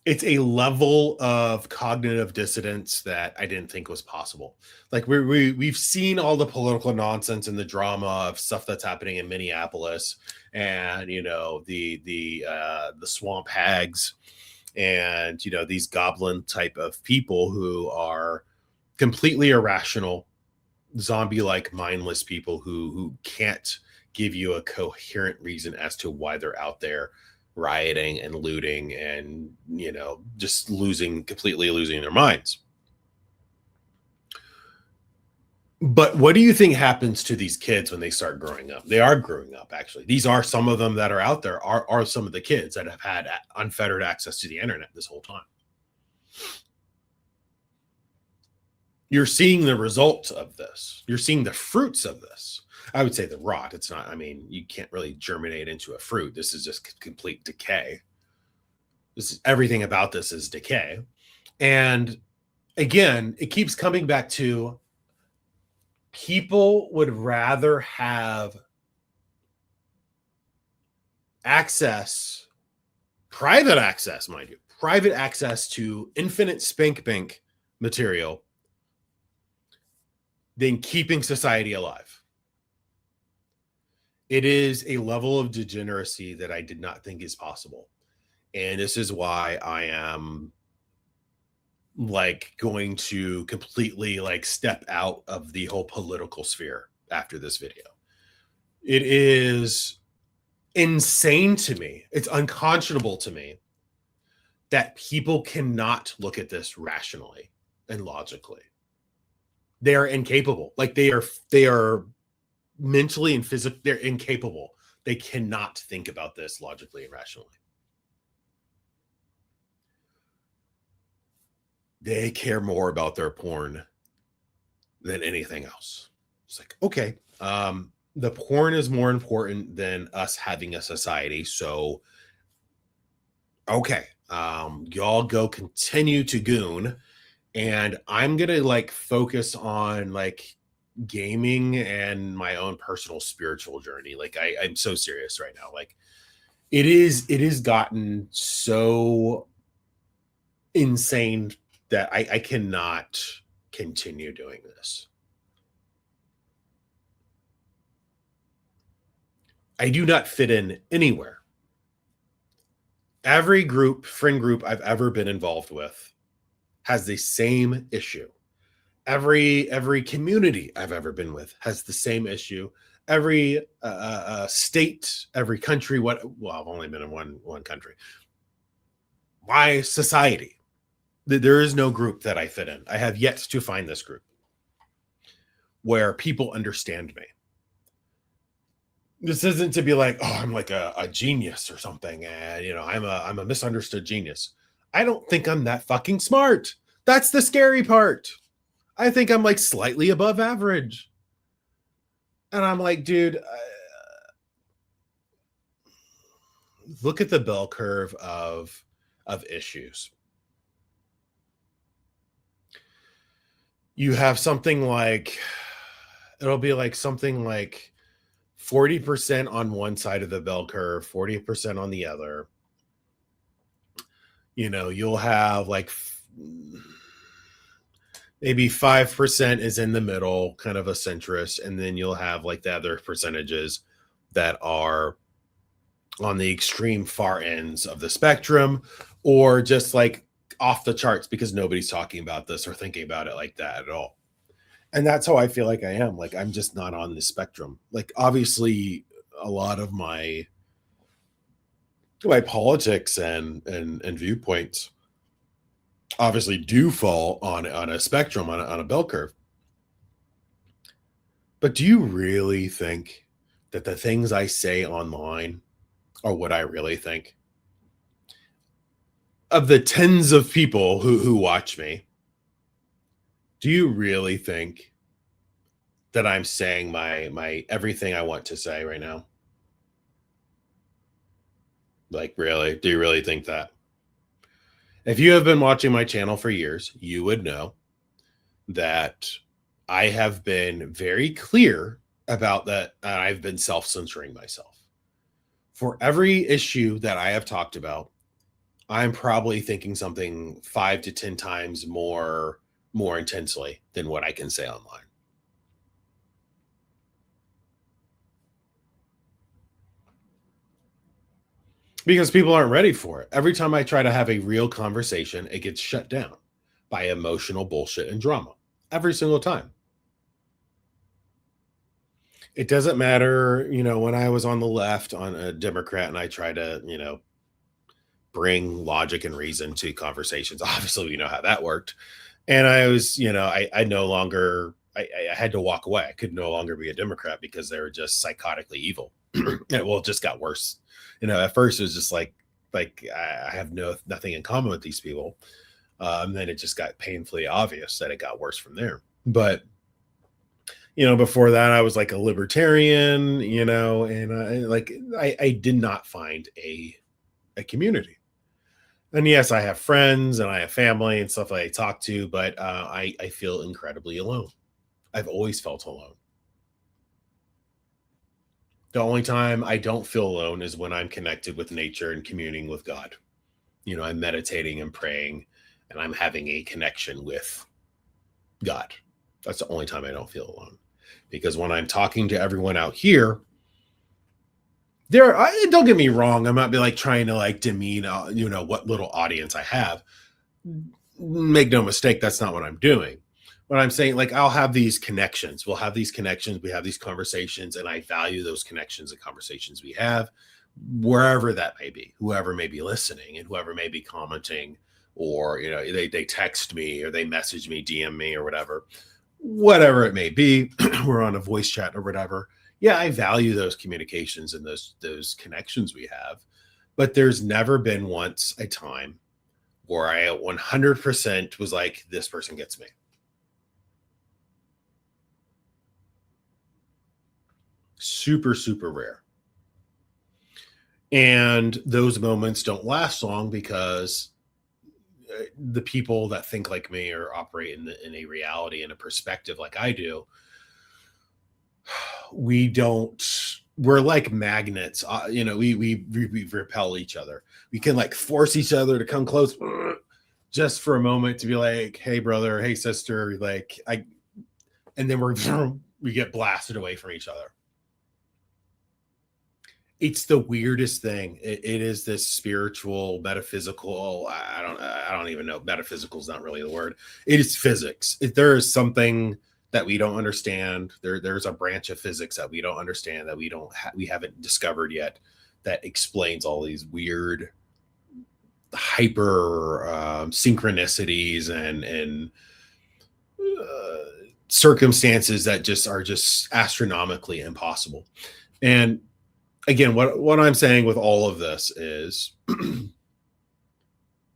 it's a level of cognitive dissonance that I didn't think was possible. Like we've seen all the political nonsense and the drama of stuff that's happening in Minneapolis, and the swamp hags, and these goblin type of people who are completely irrational, zombie-like, mindless people who can't give you a coherent reason as to why they're out there rioting and looting and just completely losing their minds. But what do you think happens to these kids when they start growing up? They are growing up, actually. These are some of them that are out there, are some of the kids that have had unfettered access to the internet this whole time. You're seeing the results of this. You're seeing the fruits of this. I would say the rot. It's not, you can't really germinate into a fruit. This is just complete decay. Everything about this is decay. And again, it keeps coming back to people would rather have access, private access, mind you, private access to infinite spank bank material than keeping society alive. It is a level of degeneracy that I did not think is possible. And this is why I am going to completely step out of the whole political sphere after this video. It is insane to me. It's unconscionable to me that people cannot look at this rationally and logically. They are incapable. They are mentally and physically, they're incapable. They cannot think about this logically and rationally. They care more about their porn than anything else. It's okay, the porn is more important than us having a society. So, okay, y'all go continue to goon, and I'm gonna focus on gaming and my own personal spiritual journey. I'm so serious right now. It is gotten so insane that I cannot continue doing this. I do not fit in anywhere. Every friend group I've ever been involved with has the same issue. Every community I've ever been with has the same issue. Every state, every country. Well, I've only been in one country. My society, there is no group that I fit in. I have yet to find this group where people understand me. This isn't to be like, oh, I'm like a genius or something, and I'm a misunderstood genius. I don't think I'm that fucking smart. That's the scary part. I think I'm like slightly above average. And I'm like, dude, look at the bell curve of issues. You have something like, it'll be like something like 40% on one side of the bell curve, 40% on the other. You'll have like maybe 5% is in the middle, kind of a centrist, and then you'll have like the other percentages that are on the extreme far ends of the spectrum, or just like off the charts because nobody's talking about this or thinking about it like that at all. And that's how I feel like I am. Like, I'm just not on the spectrum. Like, obviously, a lot of my politics and viewpoints obviously do fall on a spectrum, on a bell curve. But do you really think that the things I say online are what I really think? Of the tens of people who watch me, do you really think that I'm saying my everything I want to say right now? Like, really? Do you really think that? If you have been watching my channel for years, you would know that I have been very clear about that. I've been self-censoring myself. For every issue that I have talked about, I'm probably thinking something 5 to 10 times more intensely than what I can say online. Because people aren't ready for it. Every time I try to have a real conversation, it gets shut down by emotional bullshit and drama. Every single time. It doesn't matter, when I was on the left, on a Democrat, and I try to, bring logic and reason to conversations. Obviously, we know how that worked. And I was, I no longer, I had to walk away. I could no longer be a Democrat because they were just psychotically evil. And it just got worse. At first it was just like I have nothing in common with these people. Then it just got painfully obvious that it got worse from there. But before that, I was like a libertarian, and I did not find a community. And yes, I have friends and I have family and stuff I talk to, but I feel incredibly alone. I've always felt alone. The only time I don't feel alone is when I'm connected with nature and communing with God. I'm meditating and praying, and I'm having a connection with God. That's the only time I don't feel alone. Because when I'm talking to everyone out here, don't get me wrong, I'm not like trying to like demean what little audience I have. Make no mistake, that's not what I'm doing. But I'm saying, like, I'll have these connections. We'll have these connections. We have these conversations, and I value those connections and conversations we have, wherever that may be, whoever may be listening and whoever may be commenting, or they text me or they message me, DM me, or whatever it may be. We're on a voice chat or whatever. Yeah, I value those communications and those connections we have, but there's never been once a time where I 100% was like, this person gets me. Super, super rare. And those moments don't last long because the people that think like me or operate in a reality and a perspective like I do, we're like magnets. We repel each other. We can like force each other to come close just for a moment to be like, hey brother, hey sister, and then we get blasted away from each other. It's the weirdest thing. It is this spiritual, metaphysical. I don't even know. Metaphysical is not really the word. It is physics. There is something that we don't understand. There's a branch of physics that we don't understand, that we haven't discovered yet, that explains all these weird hyper synchronicities and circumstances that are just astronomically impossible. And again, what I'm saying with all of this is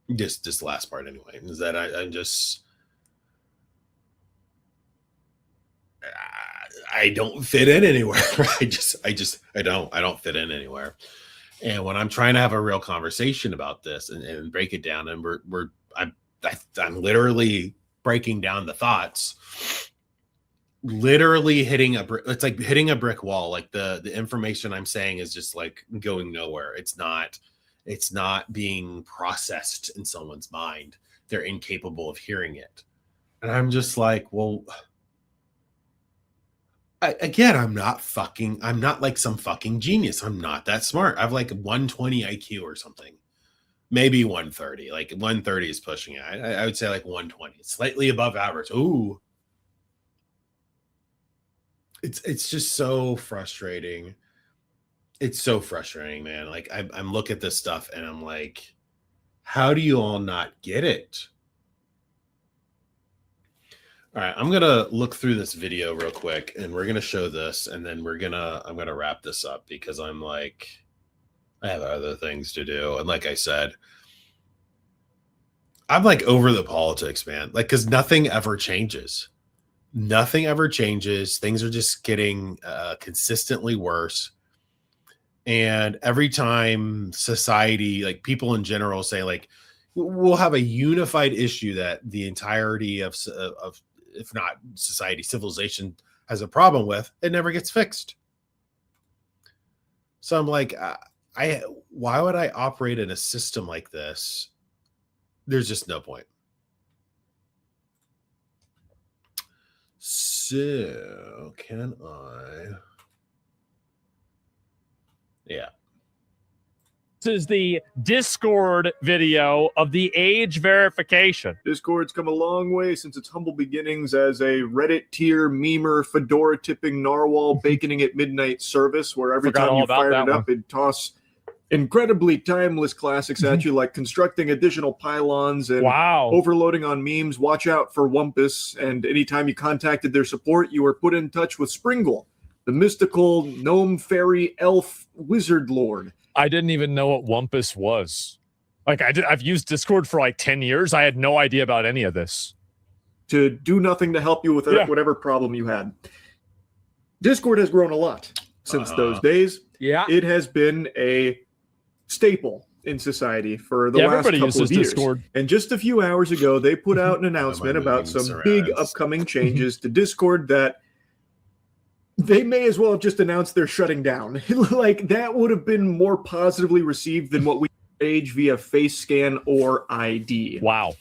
this last part anyway, is that I don't fit in anywhere. I don't fit in anywhere. And when I'm trying to have a real conversation about this and break it down, and I'm literally breaking down the thoughts, literally hitting it's like hitting a brick wall. Like the information I'm saying is just like going nowhere. It's not being processed in someone's mind. They're incapable of hearing it. And I'm just like, well, I'm not like some fucking genius. I'm not that smart. I have like 120 IQ or something. Maybe 130. Like 130 is pushing it. I would say like 120. It's slightly above average. Ooh. It's just so frustrating. It's so frustrating, man. Like I'm looking at this stuff and I'm like, how do you all not get it? All right, I'm gonna look through this video real quick, and we're gonna show this, and then I'm gonna wrap this up, because I'm like, I have other things to do, and like I said, I'm like over the politics, man. Like, because nothing ever changes. Nothing ever changes. Things are just getting consistently worse. And every time society, like people in general, say like, we'll have a unified issue that the entirety of if not society, civilization has a problem with, it never gets fixed. So I'm like, why would I operate in a system like this? There's just no point. So can I? Yeah. This is the Discord video of the age verification. Discord's come a long way since its humble beginnings as a Reddit tier memer, fedora tipping narwhal baconing at midnight service, where every time you fired it up, it'd toss incredibly timeless classics at you, like constructing additional pylons and overloading on memes. Watch out for Wumpus. And anytime you contacted their support, you were put in touch with Springle, the mystical gnome fairy elf wizard lord. I didn't even know what Wumpus was. Like I've used Discord for like 10 years. I had no idea about any of this. To do nothing to help you with whatever problem you had. Discord has grown a lot since those days. Yeah. It has been a staple in society for the last couple of years. Discord. And just a few hours ago, they put out an announcement about some big upcoming changes to Discord that they may as well have just announced they're shutting down. Like, that would have been more positively received than what we age via face scan or ID. Wow.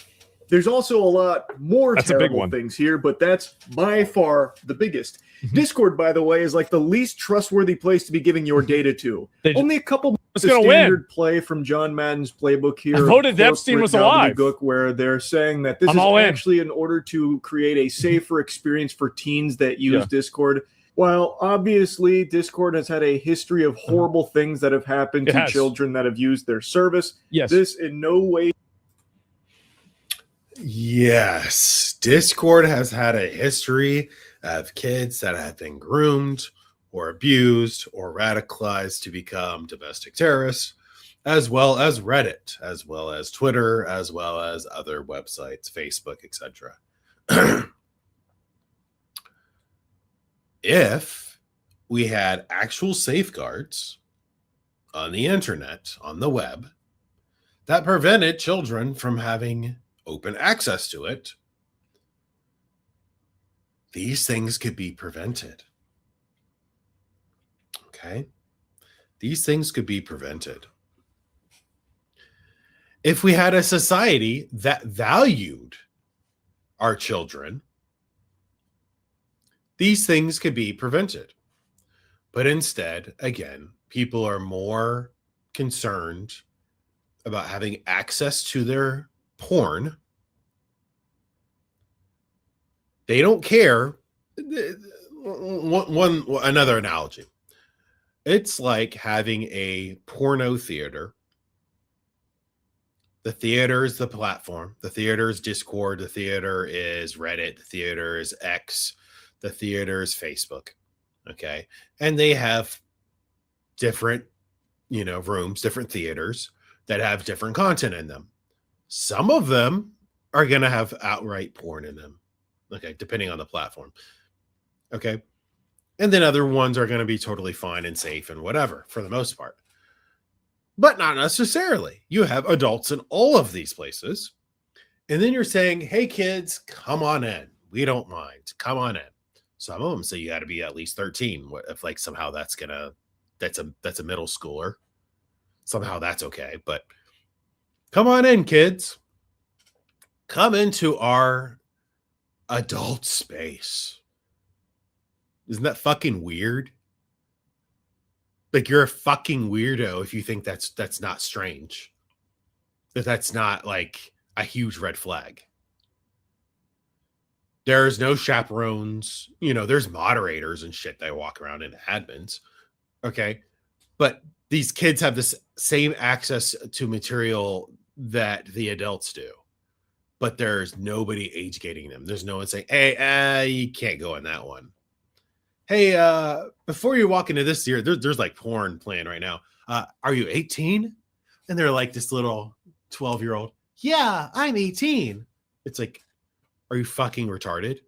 There's also a lot more terrible things here, but that's by far the biggest. Discord, by the way, is like the least trustworthy place to be giving your data to. Only a couple standard play from John Madden's playbook here. I voted Epstein was alive. Where they're saying that this is actually in order to create a safer experience for teens that use Discord. While obviously Discord has had a history of horrible things that have happened to children that have used their service, this in no way. Yes, Discord has had a history of kids that have been groomed or abused or radicalized to become domestic terrorists, as well as Reddit, as well as Twitter, as well as other websites, Facebook, etc. If we had actual safeguards on the internet, on the web, that prevented children from having open access to it, these things could be prevented. Okay? These things could be prevented. If we had a society that valued our children, these things could be prevented. But instead, again, people are more concerned about having access to their porn. They don't care. Another analogy. It's like having a porno theater. The theater is the platform. The theater is Discord. The theater is Reddit. The theater is X. The theater is Facebook. Okay. And they have different, rooms, different theaters that have different content in them. Some of them are going to have outright porn in them. Okay. Depending on the platform. Okay. And then other ones are going to be totally fine and safe and whatever for the most part. But not necessarily. You have adults in all of these places. And then you're saying, hey, kids, come on in. We don't mind. Come on in. Some of them say you got to be at least 13. What if like somehow that's a middle schooler? Somehow that's okay. But come on in, kids. Come into our adult space. Isn't that fucking weird? Like, you're a fucking weirdo if you think that's not strange. That's not like a huge red flag. There's no chaperones. There's moderators and shit that walk around and admins. Okay. But these kids have this same access to material that the adults do. But there's nobody age gating them. There's no one saying, hey, you can't go in that one. Hey, before you walk into this year, there's like porn playing right now. Are you 18? And they're like this little 12-year-old. Yeah, I'm 18. It's like, are you fucking retarded?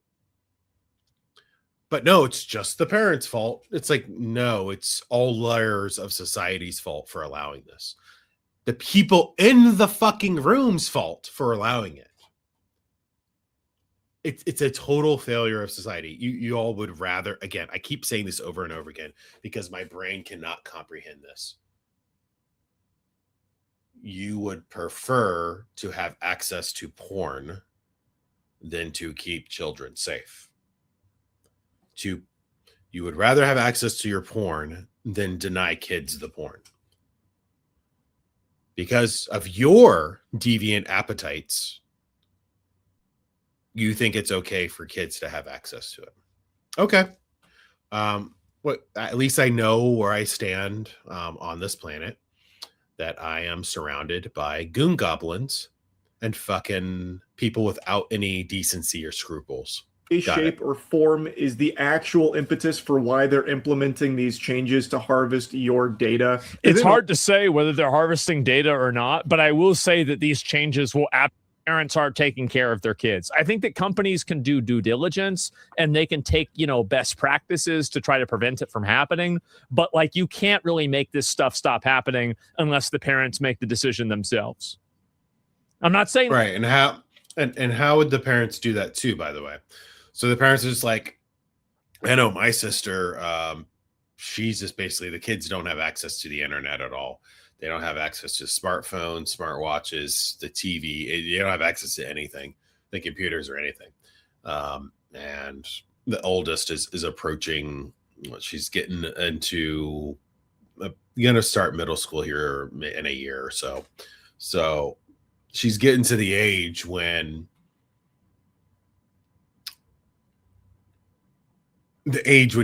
But no, it's just the parents' fault. It's like, no, it's all layers of society's fault for allowing this. The people in the fucking room's fault for allowing it. It's a total failure of society. You all would rather, again, I keep saying this over and over again because my brain cannot comprehend this. You would prefer to have access to porn than to keep children safe. You would rather have access to your porn than deny kids the porn. Because of your deviant appetites, you think it's okay for kids to have access to it. Okay. At least I know where I stand on this planet, that I am surrounded by goon goblins and fucking people without any decency or scruples. Shape or form is the actual impetus for why they're implementing these changes to harvest your data. It's hard to say whether they're harvesting data or not, but I will say that these changes will parents are taking care of their kids. I think that companies can do due diligence and they can take, best practices to try to prevent it from happening. But like, you can't really make this stuff stop happening unless the parents make the decision themselves. I'm not saying right. And how would the parents do that too, by the way? So the parents are just like, I know my sister, she's just basically, the kids don't have access to the internet at all. They don't have access to smartphones, smartwatches, the TV. You don't have access to anything, the computers or anything. And the oldest is approaching, she's getting into, going to start middle school here in a year or so. So she's getting to the age when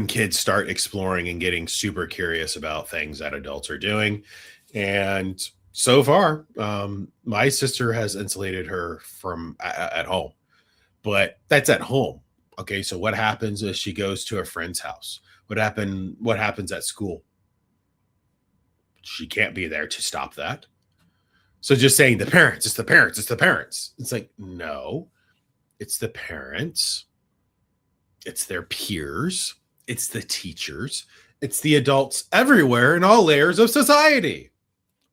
kids start exploring and getting super curious about things that adults are doing. And so far, my sister has insulated her from at home, but that's at home. Okay. So what happens is she goes to a friend's house? What happens at school? She can't be there to stop that. So just saying it's the parents. It's like, no, it's the parents. It's their peers. It's the teachers. It's the adults everywhere in all layers of society.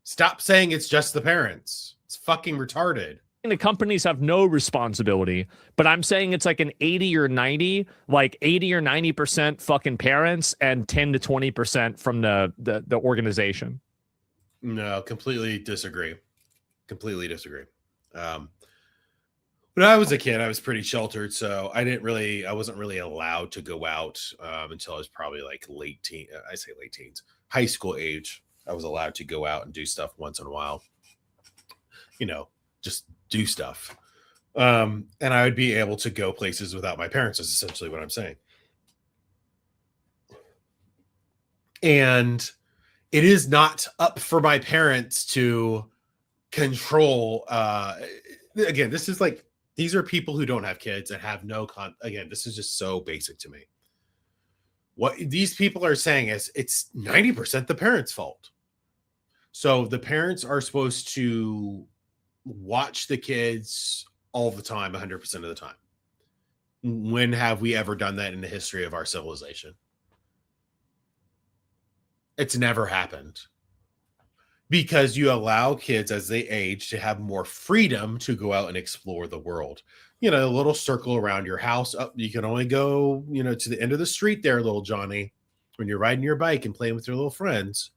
Stop saying it's just the parents. It's fucking retarded. The companies have no responsibility, but I'm saying it's like an 80 or 90, like 80 or 90% fucking parents and 10 to 20% from the organization. No, completely disagree. When I was a kid, I was pretty sheltered, so I wasn't really allowed to go out until I was probably like late teens, high school age. I was allowed to go out and do stuff once in a while, just do stuff. And I would be able to go places without my parents, is essentially what I'm saying. And it is not up for my parents to control. Again, this is like, these are people who don't have kids and have again, this is just so basic to me. What these people are saying is it's 90% the parents' fault. So the parents are supposed to watch the kids all the time, 100% of the time. When have we ever done that in the history of our civilization? It's never happened. Because you allow kids as they age to have more freedom to go out and explore the world. A little circle around your house. You can only go, to the end of the street there, little Johnny, when you're riding your bike and playing with your little friends.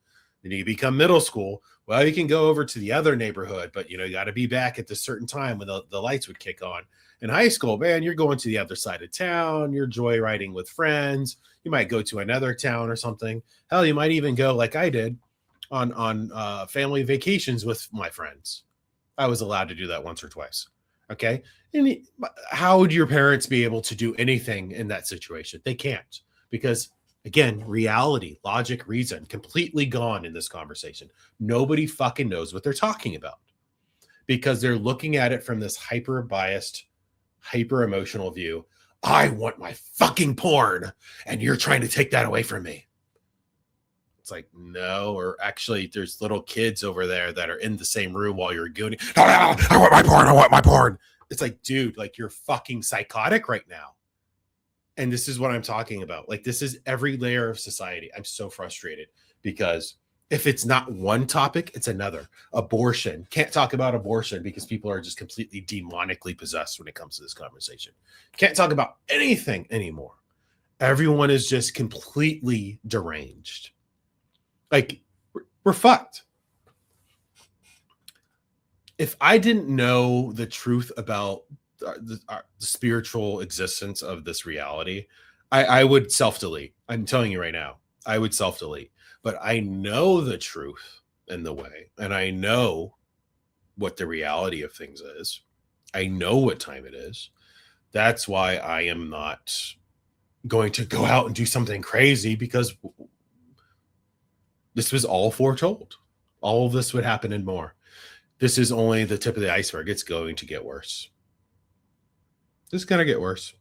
Then you become middle school. Well, you can go over to the other neighborhood, but you got to be back at this certain time when the lights would kick on. In high school, man, you're going to the other side of town. You're joyriding with friends. You might go to another town or something. Hell, you might even go like I did on family vacations with my friends. I was allowed to do that once or twice. Okay. And how would your parents be able to do anything in that situation? They can't, because again, reality, logic, reason, completely gone in this conversation. Nobody fucking knows what they're talking about because they're looking at it from this hyper biased, hyper emotional view. I want my fucking porn and you're trying to take that away from me. It's like, no, or actually there's little kids over there that are in the same room while you're gooning. I want my porn. I want my porn. It's like, dude, like you're fucking psychotic right now. And this is what I'm talking about. Like, this is every layer of society. I'm so frustrated because if it's not one topic, it's another. Abortion. Can't talk about abortion because people are just completely demonically possessed when it comes to this conversation. Can't talk about anything anymore. Everyone is just completely deranged. Like, we're fucked. If I didn't know the truth about the spiritual existence of this reality, I would self-delete. I'm telling you right now, I would self-delete. But I know the truth in the way, and I know what the reality of things is. I know what time it is. That's why I am not going to go out and do something crazy, because this was all foretold. All of this would happen and more. This is only the tip of the iceberg. It's going to get worse. It's going to get worse.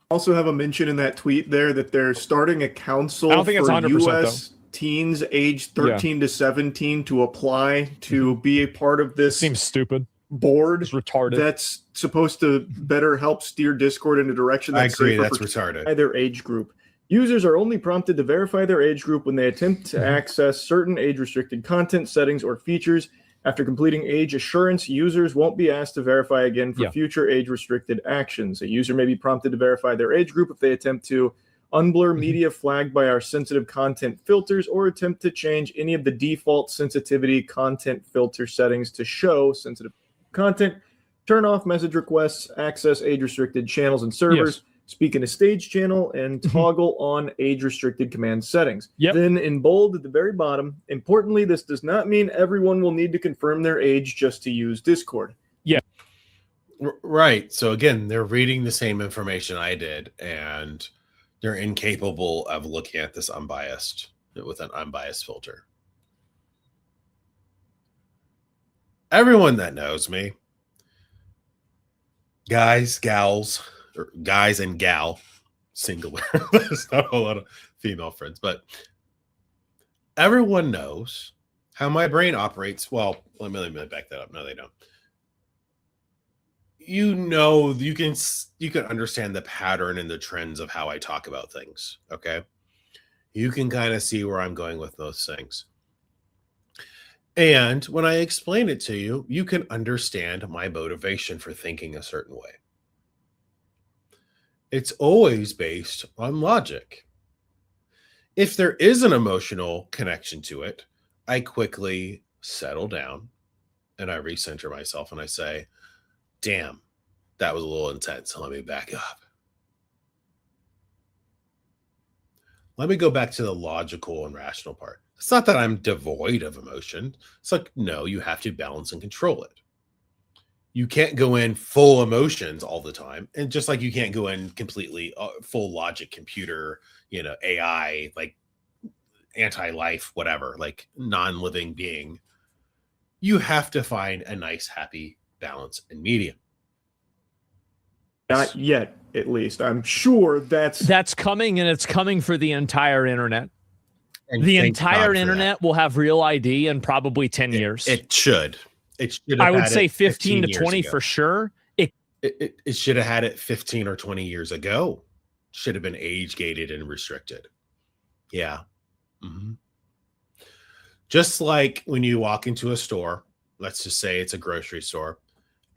Also have a mention in that tweet there that they're starting a council I don't think for it's 100% U.S. though. teens aged 13 to 17 to apply to be a part of this. Seems stupid. Board. It's retarded. That's supposed to better help steer Discord in a direction that's I agree. safer That's for retarded. their age group. Users are only prompted to verify their age group when they attempt to access certain age-restricted content, settings, or features. After completing age assurance, users won't be asked to verify again for future age-restricted actions. A user may be prompted to verify their age group if they attempt to unblur media flagged by our sensitive content filters or attempt to change any of the default sensitivity content filter settings to show sensitive content, turn off message requests, access age-restricted channels and servers, speak in a stage channel, and toggle on age-restricted command settings. Then in bold at the very bottom, importantly, this does not mean everyone will need to confirm their age just to use Discord. Right. So again, they're reading the same information I did, and they're incapable of looking at this with an unbiased filter. Everyone that knows me, guys, gals, or guys and gal, singular. There's not a lot of female friends, but everyone knows how my brain operates. Well, let me back that up. No, they don't. You can understand the pattern and the trends of how I talk about things. Okay. You can kind of see where I'm going with those things. And when I explain it to you, you can understand my motivation for thinking a certain way. It's always based on logic. If there is an emotional connection to it, I quickly settle down and I recenter myself and I say, damn, That was a little intense. Let me back up. Let me go back to the logical and rational part. It's not that I'm devoid of emotion. It's like, no, you have to balance and control it. You can't go in full emotions all the time. And just like you can't go in completely full logic, computer, AI, like anti-life, whatever, like non-living being. You have to find a nice, happy balance and medium. Not yet, at least. I'm sure that's coming, and it's coming for the entire internet. And the entire internet will have Real ID in probably 10 years. It should. It should. I would say 15 to 20 for sure. It should have had it 15 or 20 years ago. Should have been age gated and restricted. Yeah. Mm-hmm. Just like when you walk into a store, let's just say it's a grocery store.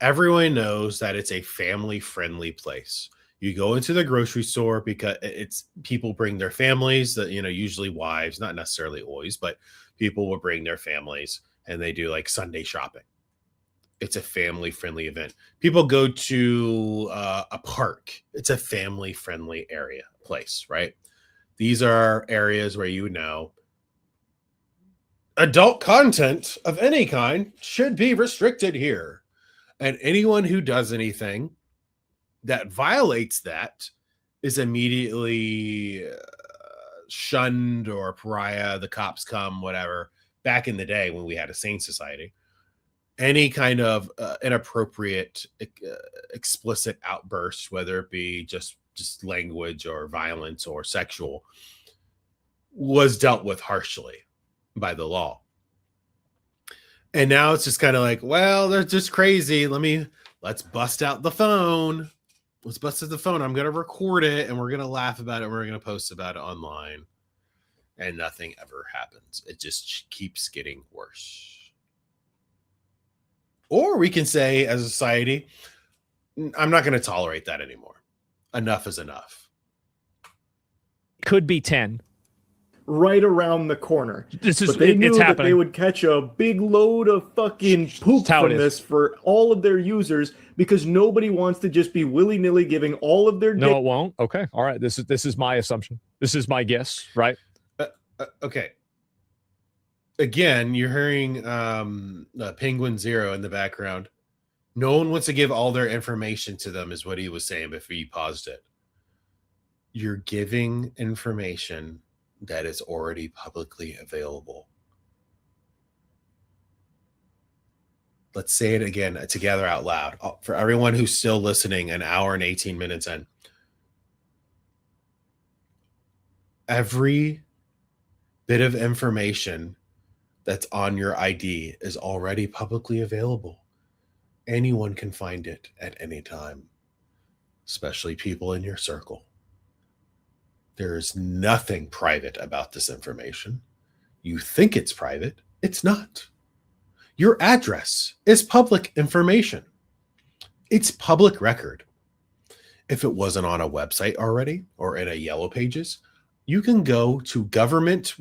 Everyone knows that it's a family-friendly place. You go into the grocery store because it's people bring their families, that usually wives, not necessarily always, but people will bring their families and they do like Sunday shopping. It's a family-friendly event. People go to a park. It's a family-friendly place, right? These are areas where adult content of any kind should be restricted here. And anyone who does anything that violates that is immediately shunned or pariah. The cops come, whatever. Back in the day when we had a sane society, any kind of inappropriate, explicit outburst, whether it be just language or violence or sexual, was dealt with harshly by the law. And now it's just kind of like, well, they're just crazy. Let's bust out the phone. Let's bust out the phone. I'm going to record it and we're going to laugh about it. And we're going to post about it online. And nothing ever happens. It just keeps getting worse. Or we can say as a society, I'm not going to tolerate that anymore. Enough is enough. Could be 10. Right around the corner. But they knew that they would catch a big load of fucking poop from this for all of their users because nobody wants to just be willy-nilly giving all of their No, it won't. Okay. All right. This is my assumption. This is my guess, right? Okay. Again, you're hearing Penguin Zero in the background. No one wants to give all their information to them is what he was saying before you paused it. You're giving information that is already publicly available. Let's say it again together out loud. For everyone who's still listening, an hour and 18 minutes in. Every bit of information that's on your ID is already publicly available. Anyone can find it at any time, especially people in your circle. There's nothing private about this information. You think it's private. It's not. Your address is public information. It's public record. If it wasn't on a website already or in a Yellow Pages, you can go to government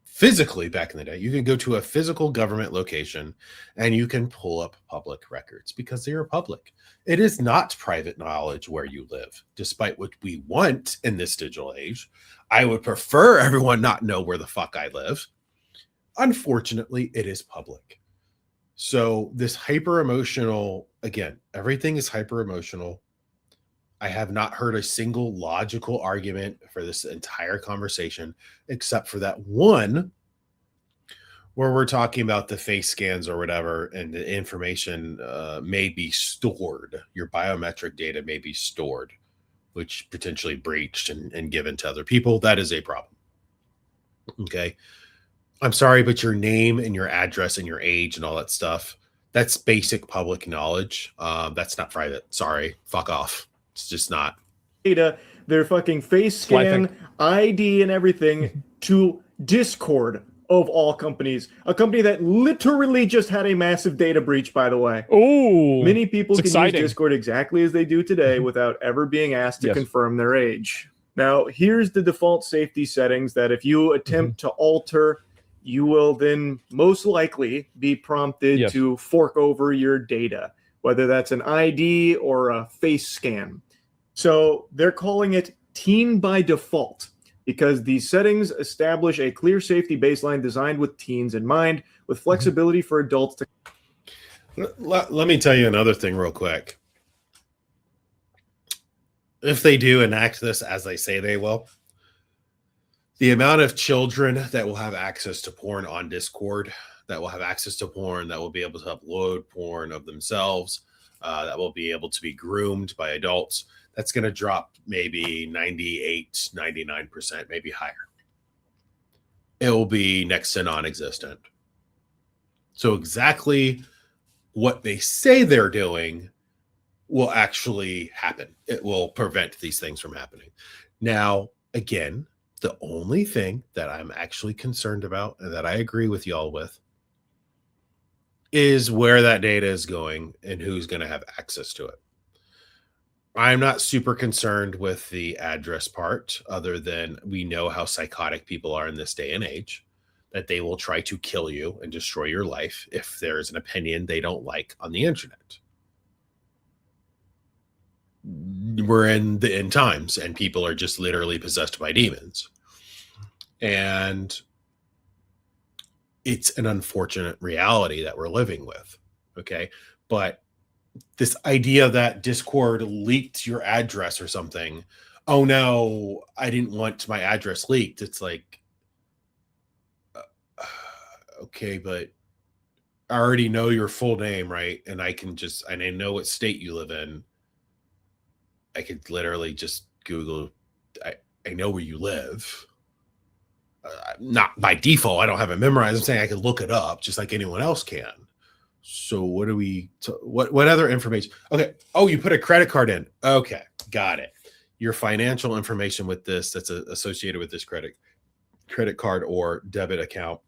physically back in the day. You can go to a physical government location and you can pull up public records because they are public. It is not private knowledge where you live, despite what we want in this digital age. I would prefer everyone not know where the fuck I live. Unfortunately, it is public. So this hyper emotional, again, everything is hyper emotional. I have not heard a single logical argument for this entire conversation, except for that one where we're talking about the face scans or whatever, and the information may be stored. Your biometric data may be stored, which potentially breached and given to other people. That is a problem. Okay. I'm sorry, but your name and your address and your age and all that stuff, that's basic public knowledge. That's not private. Sorry. Fuck off. It's just not. Data, their fucking face scan, ID and everything to Discord of all companies. A company that literally just had a massive data breach, by the way. Oh, many people can use Discord exactly as they do today without ever being asked to confirm their age. Now, here's the default safety settings that if you attempt to alter, you will then most likely be prompted to fork over your data. whether that's an ID or a face scan. So they're calling it teen by default because these settings establish a clear safety baseline designed with teens in mind, with flexibility for adults to. Let me tell you another thing real quick. If they do enact this as they say they will, the amount of children that will have access to porn on Discord, that will have access to porn, that will be able to upload porn of themselves, that will be able to be groomed by adults, that's going to drop maybe 98, 99%, maybe higher. It will be next to non-existent. So exactly what they say they're doing will actually happen. It will prevent these things from happening. Now, again, the only thing that I'm actually concerned about and that I agree with y'all with is where that data is going and who's going to have access to it. I'm not super concerned with the address part, other than we know how psychotic people are in this day and age, that they will try to kill you and destroy your life if there's an opinion they don't like on the internet. We're in the end times and people are just literally possessed by demons. And it's an unfortunate reality that we're living with. Okay. But this idea that Discord leaked your address or something, oh no, I didn't want my address leaked. It's like, okay, but I already know your full name, right? And I know what state you live in. I could literally just Google, I know where you live. Not by default, I don't have it memorized. I'm saying I can look it up just like anyone else can. So what other information? Okay. Oh, you put a credit card in. Okay. Got it. Your financial information with this that's associated with this credit card or debit account.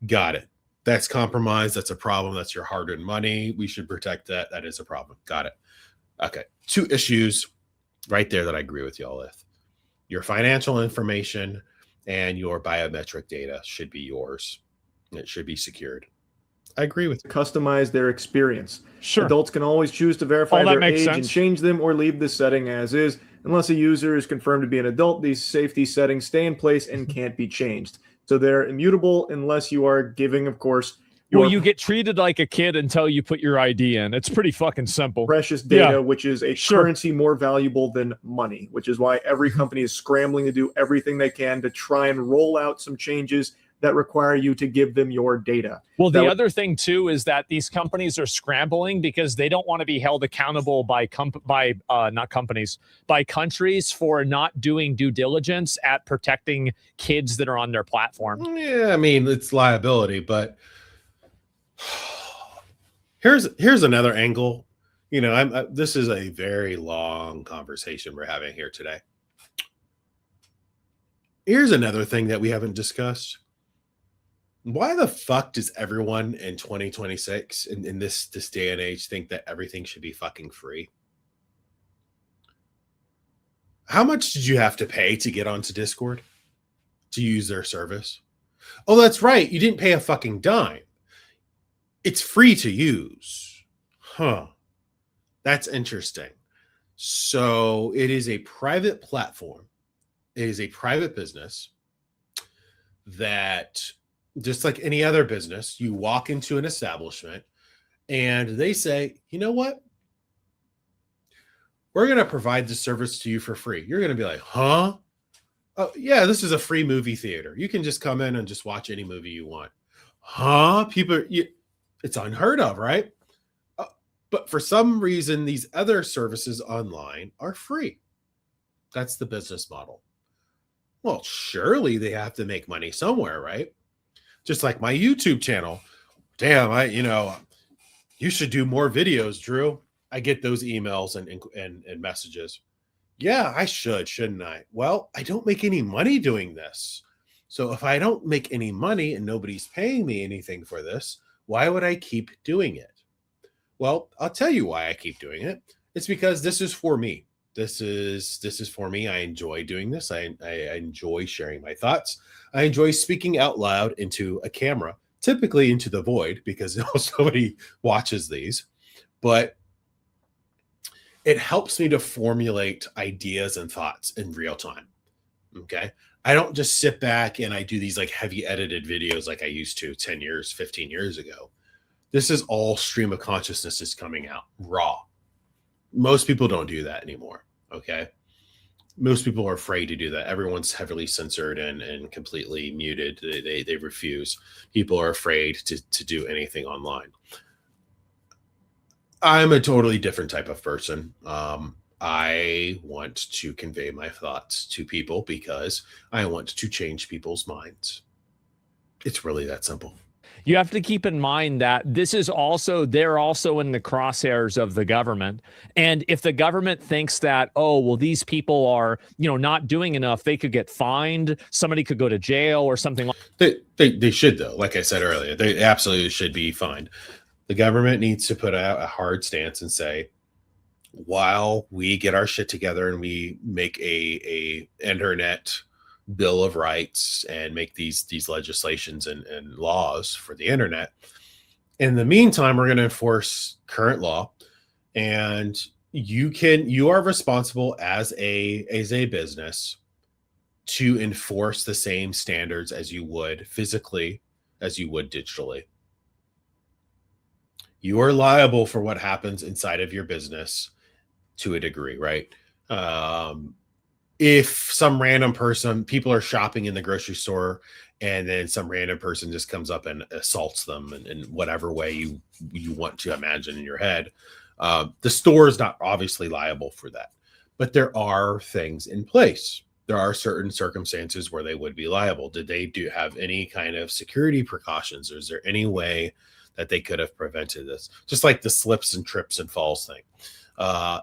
Got it. That's compromised. That's a problem. That's your hard-earned money. We should protect that. That is a problem. Got it. Okay. 2 issues right there that I agree with y'all with. Your financial information and your biometric data should be yours. It should be secured. I agree with you. Customize their experience. Sure. Adults can always choose to verify their age and change them or leave the setting as is. Unless a user is confirmed to be an adult, these safety settings stay in place and can't be changed. So they're immutable unless you are giving, of course, well, you get treated like a kid until you put your ID in. It's pretty fucking simple. Precious data, which is a currency more valuable than money, which is why every company is scrambling to do everything they can to try and roll out some changes that require you to give them your data. Well, the other thing too is that these companies are scrambling because they don't want to be held accountable by countries for not doing due diligence at protecting kids that are on their platform. Yeah, I mean, it's liability, but here's another angle. You know, this is a very long conversation we're having here today. Here's another thing that we haven't discussed. Why the fuck does everyone in 2026 in this day and age think that everything should be fucking free? How much did you have to pay to get onto Discord to use their service? Oh, that's right. You didn't pay a fucking dime. It's free to use. Huh. That's interesting. So it is a private platform. It is a private business that, just like any other business, you walk into an establishment and they say, you know what? We're going to provide this service to you for free. You're going to be like, huh? Oh, yeah, this is a free movie theater. You can just come in and just watch any movie you want. Huh? It's unheard of, right? But for some reason, these other services online are free. That's the business model. Well, surely they have to make money somewhere, right? Just like my YouTube channel. Damn, you should do more videos, Drew. I get those emails and messages. Yeah, I shouldn't I? Well, I don't make any money doing this. So if I don't make any money and nobody's paying me anything for this, why would I keep doing it? Well, I'll tell you why I keep doing it. It's because this is for me. This is for me. I enjoy doing this. I enjoy sharing my thoughts. I enjoy speaking out loud into a camera, typically into the void because nobody watches these. But it helps me to formulate ideas and thoughts in real time. Okay. I don't just sit back and I do these like heavy edited videos like I used to 10 years, 15 years ago. This is all stream of consciousness is coming out raw. Most people don't do that anymore. Okay. Most people are afraid to do that. Everyone's heavily censored and completely muted. They refuse. People are afraid to do anything online. I'm a totally different type of person. I want to convey my thoughts to people because I want to change people's minds. It's really that simple. You have to keep in mind that this is also, they're also in the crosshairs of the government. And if the government thinks that, oh, well, these people are, not doing enough, they could get fined, somebody could go to jail or something like they should, though. Like I said earlier, they absolutely should be fined. The government needs to put out a hard stance and say, while we get our shit together and we make a internet bill of rights and make these legislations and laws for the internet, in the meantime, we're going to enforce current law, and you are responsible as a business to enforce the same standards as you would physically, as you would digitally. You are liable for what happens inside of your business to a degree, right? If some random person, people are shopping in the grocery store, and then some random person just comes up and assaults them in whatever way you want to imagine in your head, the store is not obviously liable for that. But there are things in place. There are certain circumstances where they would be liable. Did they have any kind of security precautions? Or is there any way that they could have prevented this? Just like the slips and trips and falls thing.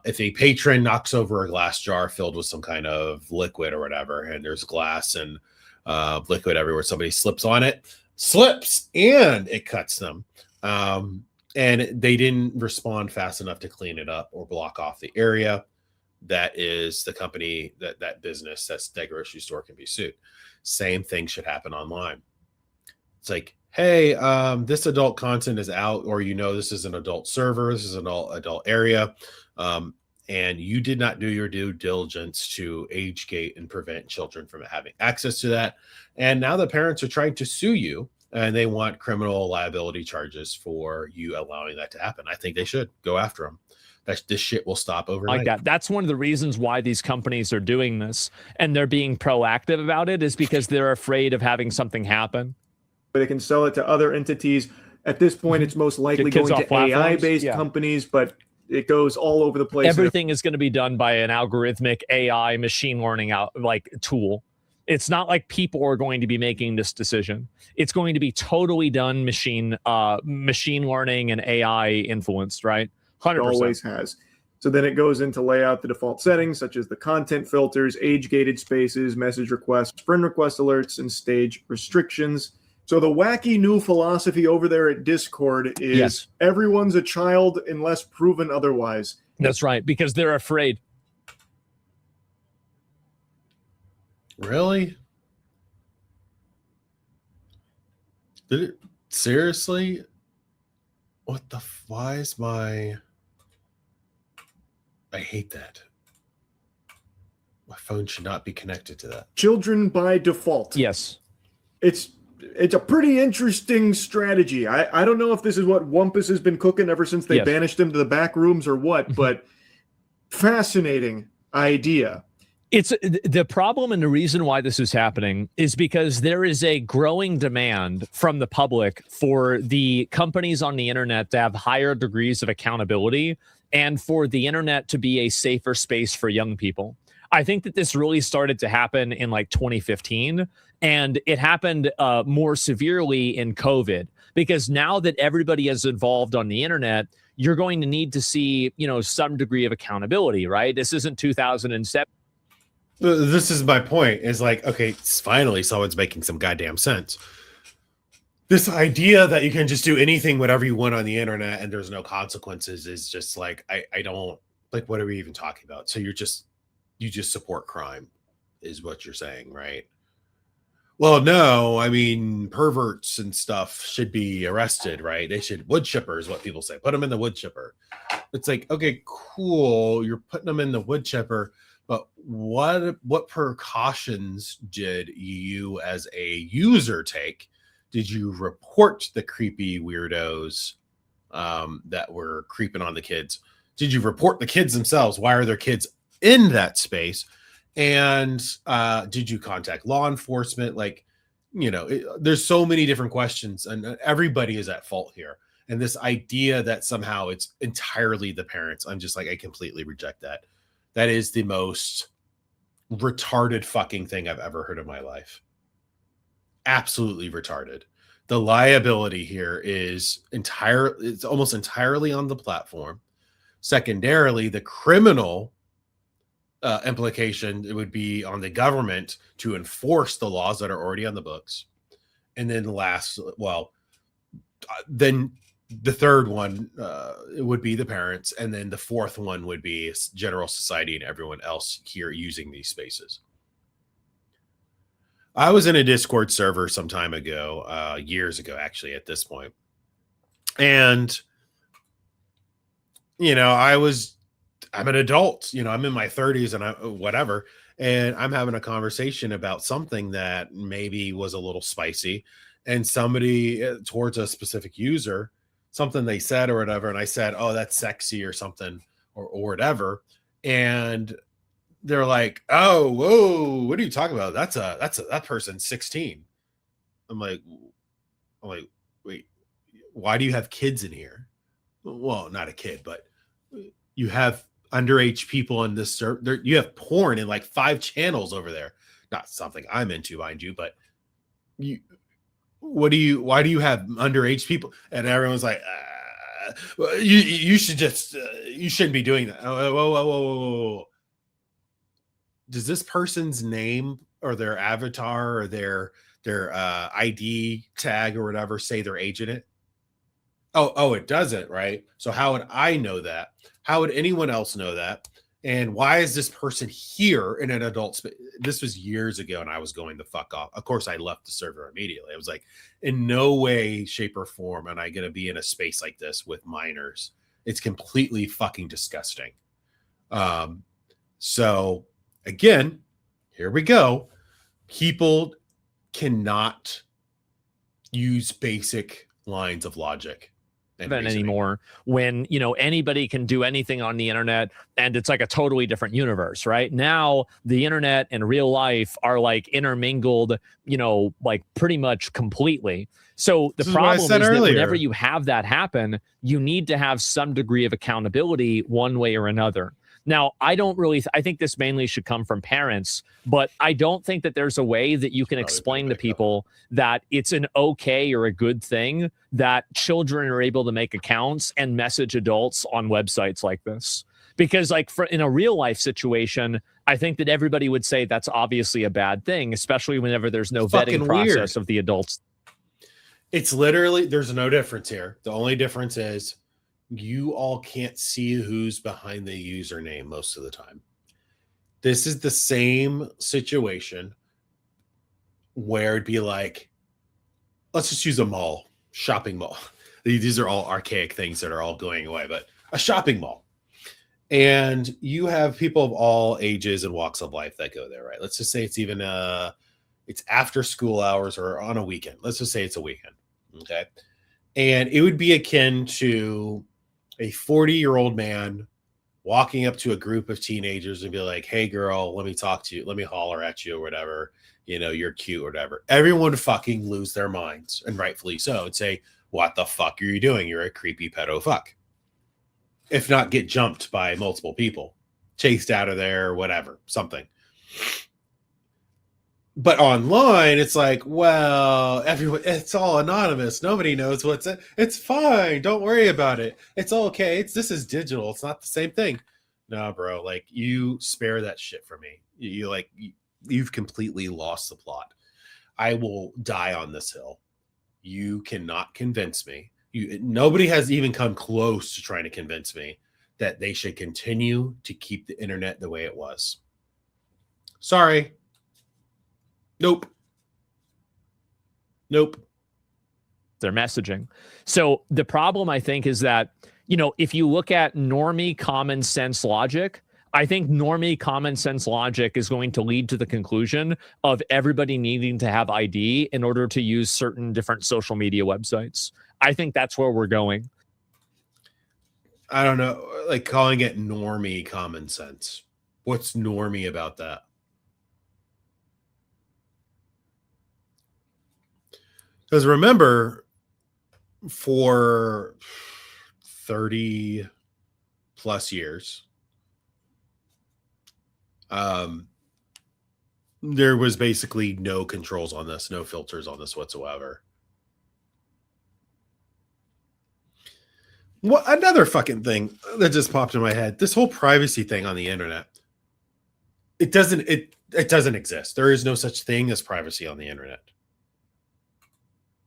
If a patron knocks over a glass jar filled with some kind of liquid or whatever, and there's glass and liquid everywhere, somebody slips on it, and it cuts them. And they didn't respond fast enough to clean it up or block off the area. That is the company, that business, that grocery store can be sued. Same thing should happen online. It's like, hey, this adult content is out, or this is an adult server, this is an adult area, and you did not do your due diligence to age gate and prevent children from having access to that. And now the parents are trying to sue you, and they want criminal liability charges for you allowing that to happen. I think they should go after them. This shit will stop overnight. Like that. That's one of the reasons why these companies are doing this, and they're being proactive about it, is because they're afraid of having something happen. But they can sell it to other entities. At this point, it's most likely going to AI-based companies, but it goes all over the place. Everything is going to be done by an algorithmic AI machine learning tool. It's not like people are going to be making this decision. It's going to be totally done machine learning and AI influenced, right? 100%. It always has. So then it goes into lay out the default settings, such as the content filters, age-gated spaces, message requests, friend request alerts, and stage restrictions. So the wacky new philosophy over there at Discord is everyone's a child unless proven otherwise. That's right, because they're afraid. Really? Did it seriously? What the? Why is my? I hate that. My phone should not be connected to that. Children by default. Yes. It's a pretty interesting strategy. I don't know if this is what Wumpus has been cooking ever since they banished him to the back rooms or what, but fascinating idea. It's the problem, and the reason why this is happening is because there is a growing demand from the public for the companies on the internet to have higher degrees of accountability and for the internet to be a safer space for young people. I think that this really started to happen in 2015, and it happened more severely in COVID, because now that everybody is involved on the internet, you're going to need to see, some degree of accountability, right? This isn't 2007. This is my point, is okay, finally someone's making some goddamn sense. This idea that you can just do anything, whatever you want on the internet and there's no consequences is just I don't, what are we even talking about? So you just support crime is what you're saying, right? Well, no, I mean, perverts and stuff should be arrested, right? They should wood chipper is what people say. Put them in the wood chipper. It's like, okay, cool. You're putting them in the wood chipper, but what precautions did you as a user take? Did you report the creepy weirdos that were creeping on the kids? Did you report the kids themselves? Why are their kids in that space? And did you contact law enforcement? Like, there's so many different questions, and everybody is at fault here. And this idea that somehow it's entirely the parents, I'm just like, I completely reject that. That is the most retarded fucking thing I've ever heard in my life. Absolutely retarded. The liability here is it's almost entirely on the platform. Secondarily, the criminal implication, it would be on the government to enforce the laws that are already on the books. And then then the third one it would be the parents, and then the fourth one would be general society and everyone else here using these spaces. I was in a Discord server some time ago, years ago, actually, at this point. And, I'm an adult, I'm in my 30s and whatever. And I'm having a conversation about something that maybe was a little spicy, and somebody towards a specific user, something they said or whatever. And I said, oh, that's sexy or something or whatever. And they're like, oh, whoa, what are you talking about? That person's 16. I'm like, wait, why do you have kids in here? Well, not a kid, but you have underage people in this server. You have porn in like 5 channels over there. Not something I'm into, mind you, but why do you have underage people? And everyone's like, you should just, you shouldn't be doing that. Whoa. Does this person's name or their avatar or their ID tag or whatever say their age in it? Oh, it doesn't, right? So how would I know that? How would anyone else know that? And why is this person here in an adult space? This was years ago, and I was going the fuck off. Of course, I left the server immediately. I was like, in no way, shape, or form am I going to be in a space like this with minors. It's completely fucking disgusting. So again, here we go. People cannot use basic lines of logic anymore when anybody can do anything on the internet, and it's like a totally different universe. Right now, the internet and real life are like intermingled, like pretty much completely. So the problem is that whenever you have that happen, you need to have some degree of accountability one way or another. Now, I think this mainly should come from parents, but I don't think that there's a way that you can explain to people that it's an okay or a good thing that children are able to make accounts and message adults on websites like this. Because in a real life situation, I think that everybody would say that's obviously a bad thing, especially whenever there's no vetting process of the adults. It's literally, there's no difference here. The only difference is you all can't see who's behind the username most of the time. This is the same situation where it'd be like, let's just use a mall, shopping mall. These are all archaic things that are all going away, but a shopping mall. And you have people of all ages and walks of life that go there, right? Let's just say it's even it's after school hours or on a weekend. Let's just say it's a weekend, okay? And it would be akin to a 40-year-old man walking up to a group of teenagers and be like, hey, girl, let me talk to you. Let me holler at you or whatever. You're cute or whatever. Everyone would fucking lose their minds, and rightfully so, and say, what the fuck are you doing? You're a creepy pedo fuck. If not, get jumped by multiple people, chased out of there or whatever, something. But online, it's like, well, everyone, it's all anonymous. Nobody knows what's it. It's fine. Don't worry about it. It's okay. This is digital. It's not the same thing. No, bro. Like, you spare that shit for me. You've completely lost the plot. I will die on this hill. You cannot convince me. Nobody has even come close to trying to convince me that they should continue to keep the internet the way it was. Sorry. Nope. Nope. Their messaging. So the problem, I think, is that, if you look at normie common sense logic, I think normie common sense logic is going to lead to the conclusion of everybody needing to have ID in order to use certain different social media websites. I think that's where we're going. I don't know, like calling it normie common sense. What's normie about that? Because remember, for 30 plus years, there was basically no controls on this, no filters on this whatsoever. Well, another fucking thing that just popped in my head, this whole privacy thing on the internet, it doesn't exist. There is no such thing as privacy on the internet.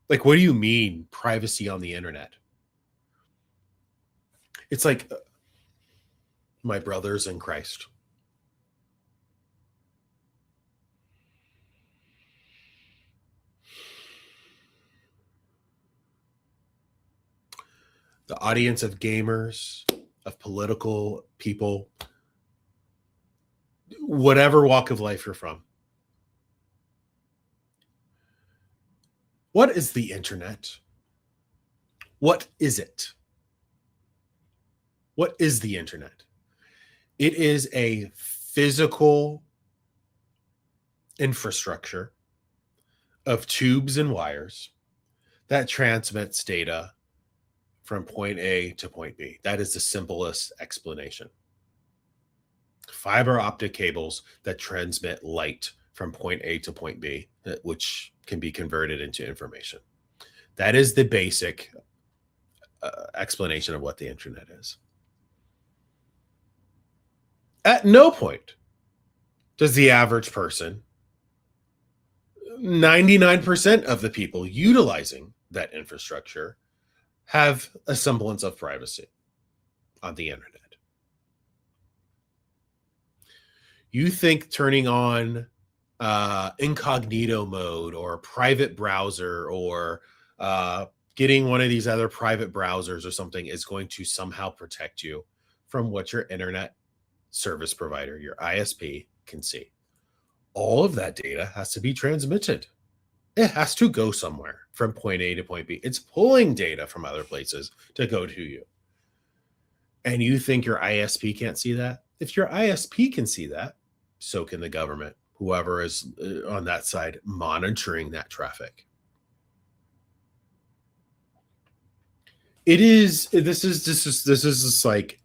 Like, what do you mean privacy on the internet? It's like my brothers in Christ. The audience of gamers, of political people, whatever walk of life you're from. What is the internet? What is it? What is the internet? It is a physical infrastructure of tubes and wires that transmits data from point A to point B. That is the simplest explanation. Fiber optic cables that transmit light from point A to point B, which can be converted into information. That is the basic explanation of what the internet is. At no point does the average person, 99% of the people utilizing that infrastructure, have a semblance of privacy on the internet. You think turning on incognito mode or private browser or getting one of these other private browsers or something is going to somehow protect you from what your internet service provider, your ISP, can see. All of that data has to be transmitted. It has to go somewhere from point A to point B. It's pulling data from other places to go to you. And you think your ISP can't see that? If your ISP can see that, so can the government, whoever is on that side monitoring that traffic. This is just like,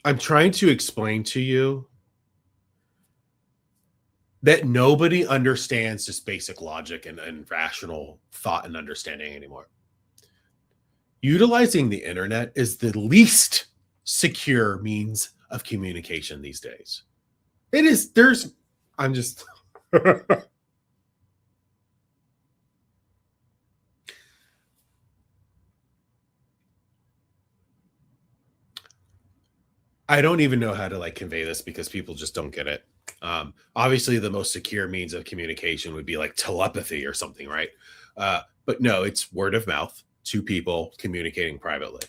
I'm trying to explain to you that nobody understands just basic logic and rational thought and understanding anymore. Utilizing the internet is the least secure means of communication these days. It is, I'm just... I don't even know how to convey this because people just don't get it. Obviously, the most secure means of communication would be like telepathy or something, right? But no, it's word of mouth, two people communicating privately.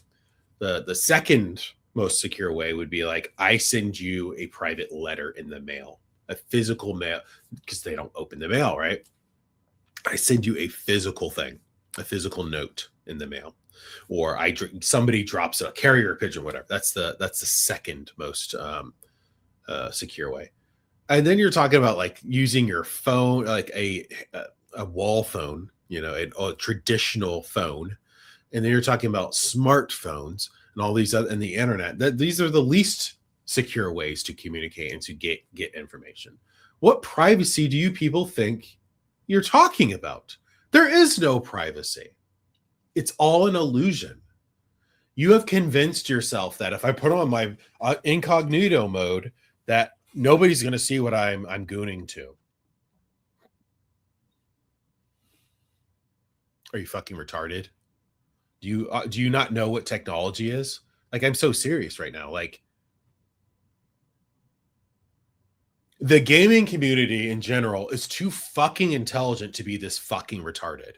The second most secure way would be like, I send you a private letter in the mail, a physical mail, because they don't open the mail, right? I send you a physical thing, a physical note in the mail. Or somebody drops a carrier pigeon, whatever. That's the second most secure way. And then you're talking about using your phone, like a wall phone, a traditional phone. And then you're talking about smartphones and all these other, and the internet. These are the least secure ways to communicate and to get information. What privacy do you people think you're talking about? There is no privacy. It's all an illusion. You have convinced yourself that if I put on my incognito mode, that nobody's going to see what I'm gooning to. Are you fucking retarded? Do you not know what technology is? I'm so serious right now. The gaming community in general is too fucking intelligent to be this fucking retarded.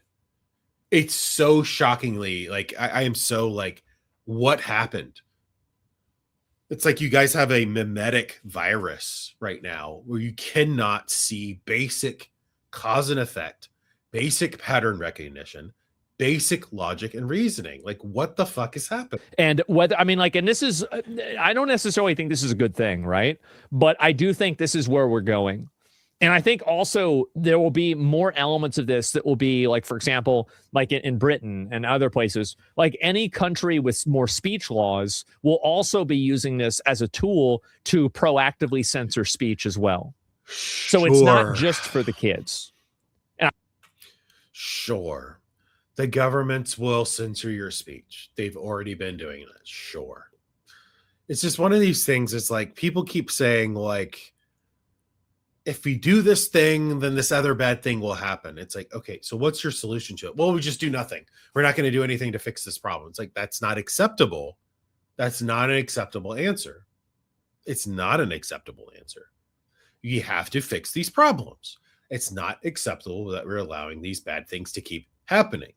It's so shockingly like I am so like, what happened? It's like you guys have a mimetic virus right now where you cannot see basic cause and effect, basic pattern recognition, basic logic and reasoning. Like, what the fuck is happening? And whether, I mean, like, and this is, I don't necessarily think this is a good thing, right? But I do think this is where we're going. And I think also there will be more elements of this that will be like, for example, like in Britain and other places, like any country with more speech laws will also be using this as a tool to proactively censor speech as well. So it's not just for the kids. Sure. The governments will censor your speech. They've already been doing that. Sure. It's just one of these things. It's like people keep saying like, if we do this thing, then this other bad thing will happen. It's like, okay, so what's your solution to it? Well, we just do nothing. We're not going to do anything to fix this problem. It's like, that's not acceptable. That's not an acceptable answer. It's not an acceptable answer. You have to fix these problems. It's not acceptable that we're allowing these bad things to keep happening.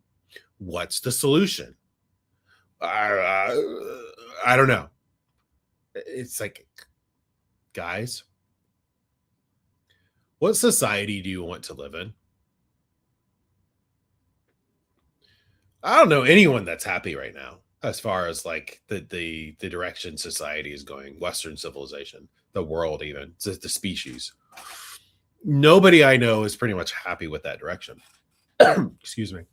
What's the solution? I don't know. It's like, guys, what society do you want to live in? I don't know anyone that's happy right now as far as like the direction society is going, Western civilization, the world, even the species. Nobody I know is pretty much happy with that direction. Excuse me.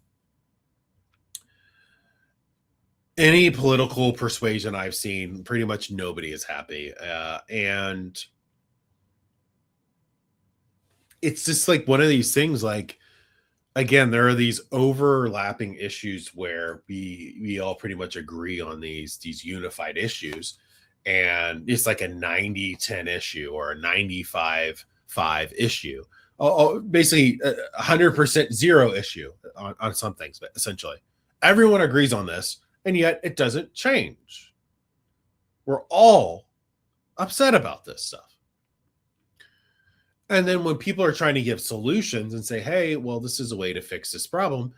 Any political persuasion I've seen, pretty much nobody is happy. And it's just like one of these things, like, again, there are these overlapping issues where we all pretty much agree on these unified issues. And it's like a 90-10 issue or a 95-5 issue. Basically 100% zero issue on some things, but essentially everyone agrees on this, and yet it doesn't change. We're all upset about this stuff. And then when people are trying to give solutions and say, hey, well, this is a way to fix this problem,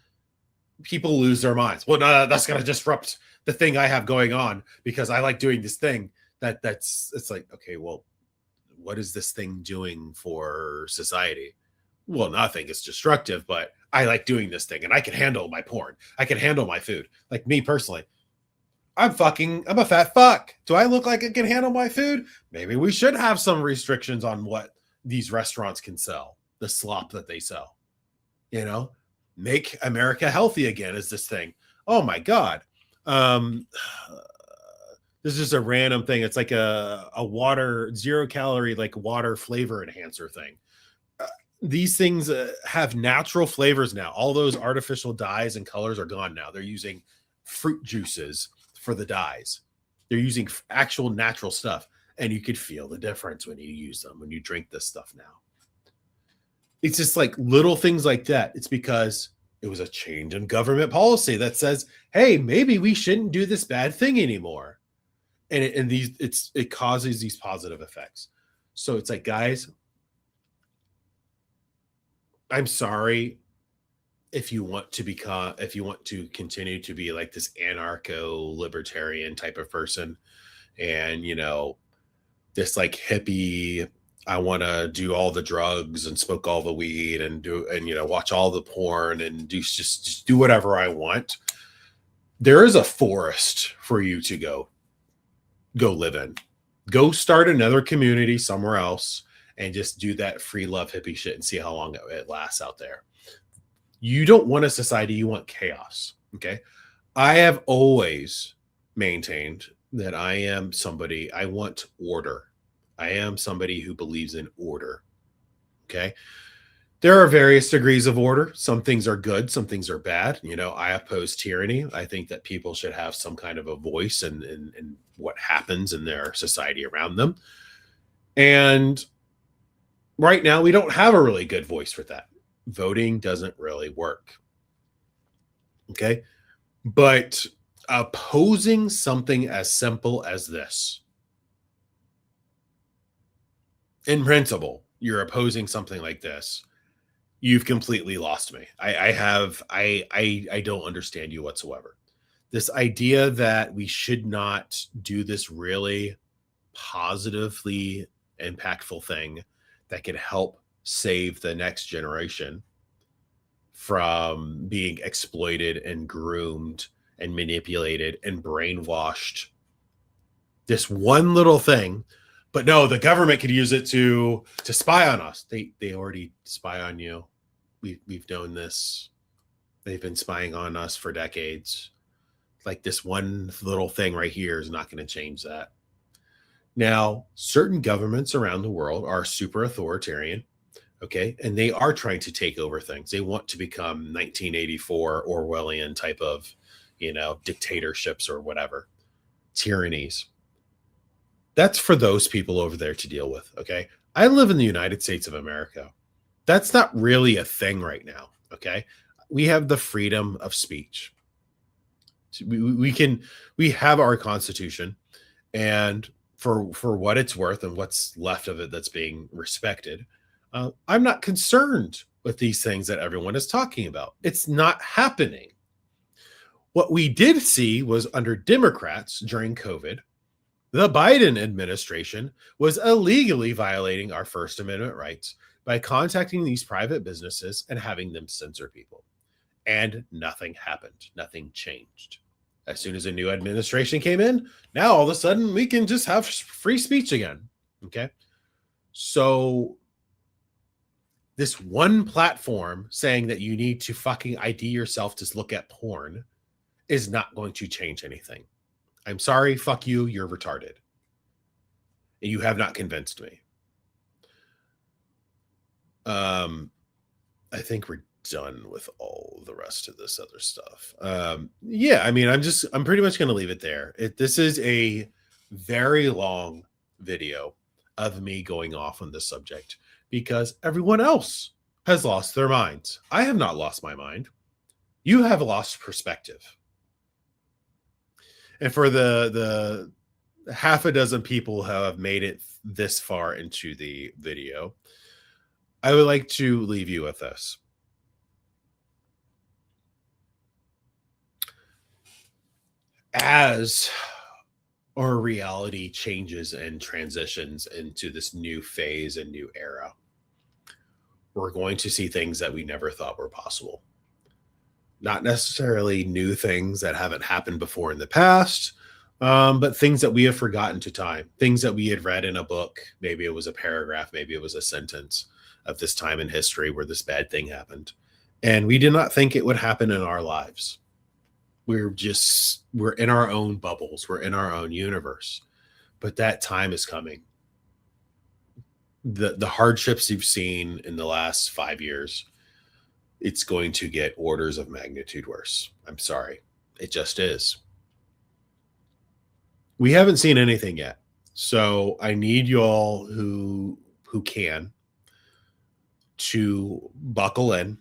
people lose their minds. Well, no, that's going to disrupt the thing I have going on because I like doing this thing. It's like, okay, well, what is this thing doing for society? Well, nothing. It's destructive, but I like doing this thing and I can handle my porn. I can handle my food. Like me personally, I'm a fat fuck. Do I look like I can handle my food? Maybe we should have some restrictions on what these restaurants can sell, the slop that they sell. You know, make America healthy again is this thing. Oh my God. This is a random thing. It's like a water, 0 calorie, like water flavor enhancer thing. These things have natural flavors now. All those artificial dyes and colors are gone now. They're using fruit juices for the dyes. They're using actual natural stuff. And you could feel the difference when you use them, when you drink this stuff now. It's just like little things like that. It's because it was a change in government policy that says, hey, maybe we shouldn't do this bad thing anymore. And it causes these positive effects. So it's like, guys, I'm sorry if you want to continue to be like this anarcho-libertarian type of person and, you know, this like hippie, I want to do all the drugs and smoke all the weed and you know, watch all the porn and just do whatever I want. There is a forest for you to go live in. Go start another community somewhere else and just do that free love hippie shit and see how long it lasts out there. You don't want a society, you want chaos. Okay. I have always maintained that I want order. I am somebody who believes in order. Okay. There are various degrees of order. Some things are good. Some things are bad. You know, I oppose tyranny. I think that people should have some kind of a voice in what happens in their society around them. And right now we don't have a really good voice for that. Voting doesn't really work. Okay. But opposing something as simple as this, in principle, you're opposing something like this, you've completely lost me. I don't understand you whatsoever. This idea that we should not do this really positively impactful thing that could help save the next generation from being exploited and groomed and manipulated and brainwashed. This one little thing, but no, the government could use it to spy on us. They already spy on you. We've known this. They've been spying on us for decades. Like, this one little thing right here is not going to change that. Now, certain governments around the world are super authoritarian, okay? And they are trying to take over things. They want to become 1984 Orwellian type of, dictatorships or whatever, tyrannies. That's for those people over there to deal with, okay? I live in the United States of America. That's not really a thing right now, okay? We have the freedom of speech. We have our Constitution, and for what it's worth and what's left of it that's being respected, I'm not concerned with these things that everyone is talking about. It's not happening. What we did see was under Democrats during COVID, the Biden administration was illegally violating our First Amendment rights by contacting these private businesses and having them censor people. And nothing happened. Nothing changed. As soon as a new administration came in, now all of a sudden we can just have free speech again. Okay. So this one platform saying that you need to fucking ID yourself to look at porn is not going to change anything. I'm sorry. Fuck you. You're retarded. And you have not convinced me. I think we're done with all the rest of this other stuff. Yeah, I mean, I'm pretty much going to leave it there. This is a very long video of me going off on this subject because everyone else has lost their minds. I have not lost my mind. You have lost perspective. And for the half a dozen people who have made it this far into the video, I would like to leave you with this. As our reality changes and transitions into this new phase and new era, we're going to see things that we never thought were possible. Not necessarily new things that haven't happened before in the past, but things that we have forgotten to time, things that we had read in a book. Maybe it was a paragraph, maybe it was a sentence of this time in history where this bad thing happened. And we did not think it would happen in our lives. We're in our own bubbles. We're in our own universe. But that time is coming. The hardships you've seen in the last 5 years, it's going to get orders of magnitude worse. I'm sorry. It just is. We haven't seen anything yet. So I need y'all who can to buckle in.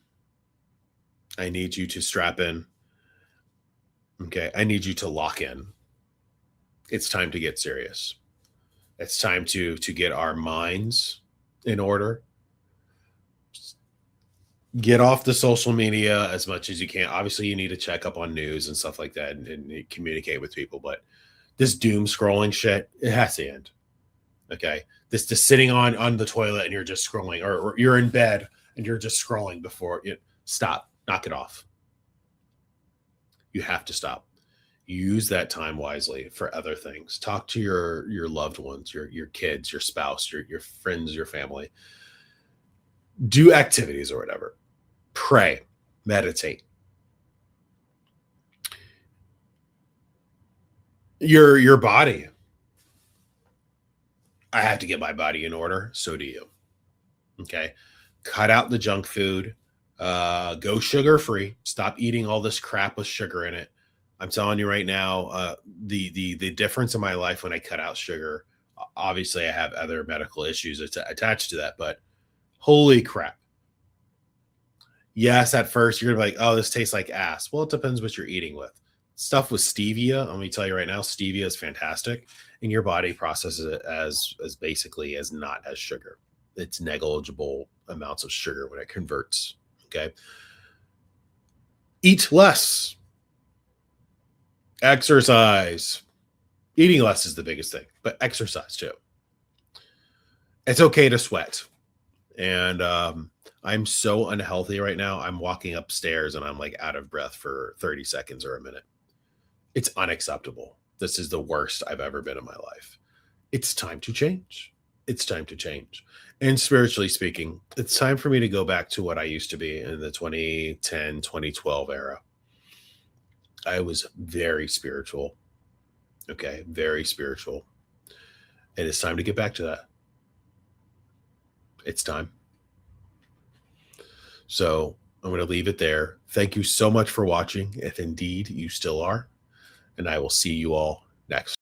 I need you to strap in. Okay, I need you to lock in. It's time to get serious. It's time to get our minds in order. Get off the social media as much as you can. Obviously, you need to check up on news and stuff like that and communicate with people. But this doom scrolling shit, it has to end. Okay, this just sitting on the toilet and you're just scrolling, or you're in bed and you're just scrolling before you stop. Knock it off. You have to stop. Use that time wisely for other things. Talk to your loved ones, your kids, your spouse, your friends, your family. Do activities or whatever. Pray, meditate. Your body. I have to get my body in order. So do you. Okay. Cut out the junk food. Go sugar free. Stop eating all this crap with sugar in it. I'm telling you right now, the difference in my life when I cut out sugar, obviously I have other medical issues attached to that, but holy crap. Yes, at first you're gonna be like, oh, this tastes like ass. Well, it depends what you're eating with. Stuff with stevia, let me tell you right now, stevia is fantastic. and your body processes it as basically as not as sugar. It's negligible amounts of sugar when it converts. Okay. Eat less. Exercise. Eating less is the biggest thing, but exercise too. It's okay to sweat. And I'm so unhealthy right now. I'm walking upstairs and I'm like out of breath for 30 seconds or a minute. It's unacceptable. This is the worst I've ever been in my life. It's time to change. It's time to change. And spiritually speaking, it's time for me to go back to what I used to be in the 2010, 2012 era. I was very spiritual. Okay, very spiritual. And it's time to get back to that. It's time. So I'm going to leave it there. Thank you so much for watching, if indeed you still are. And I will see you all next.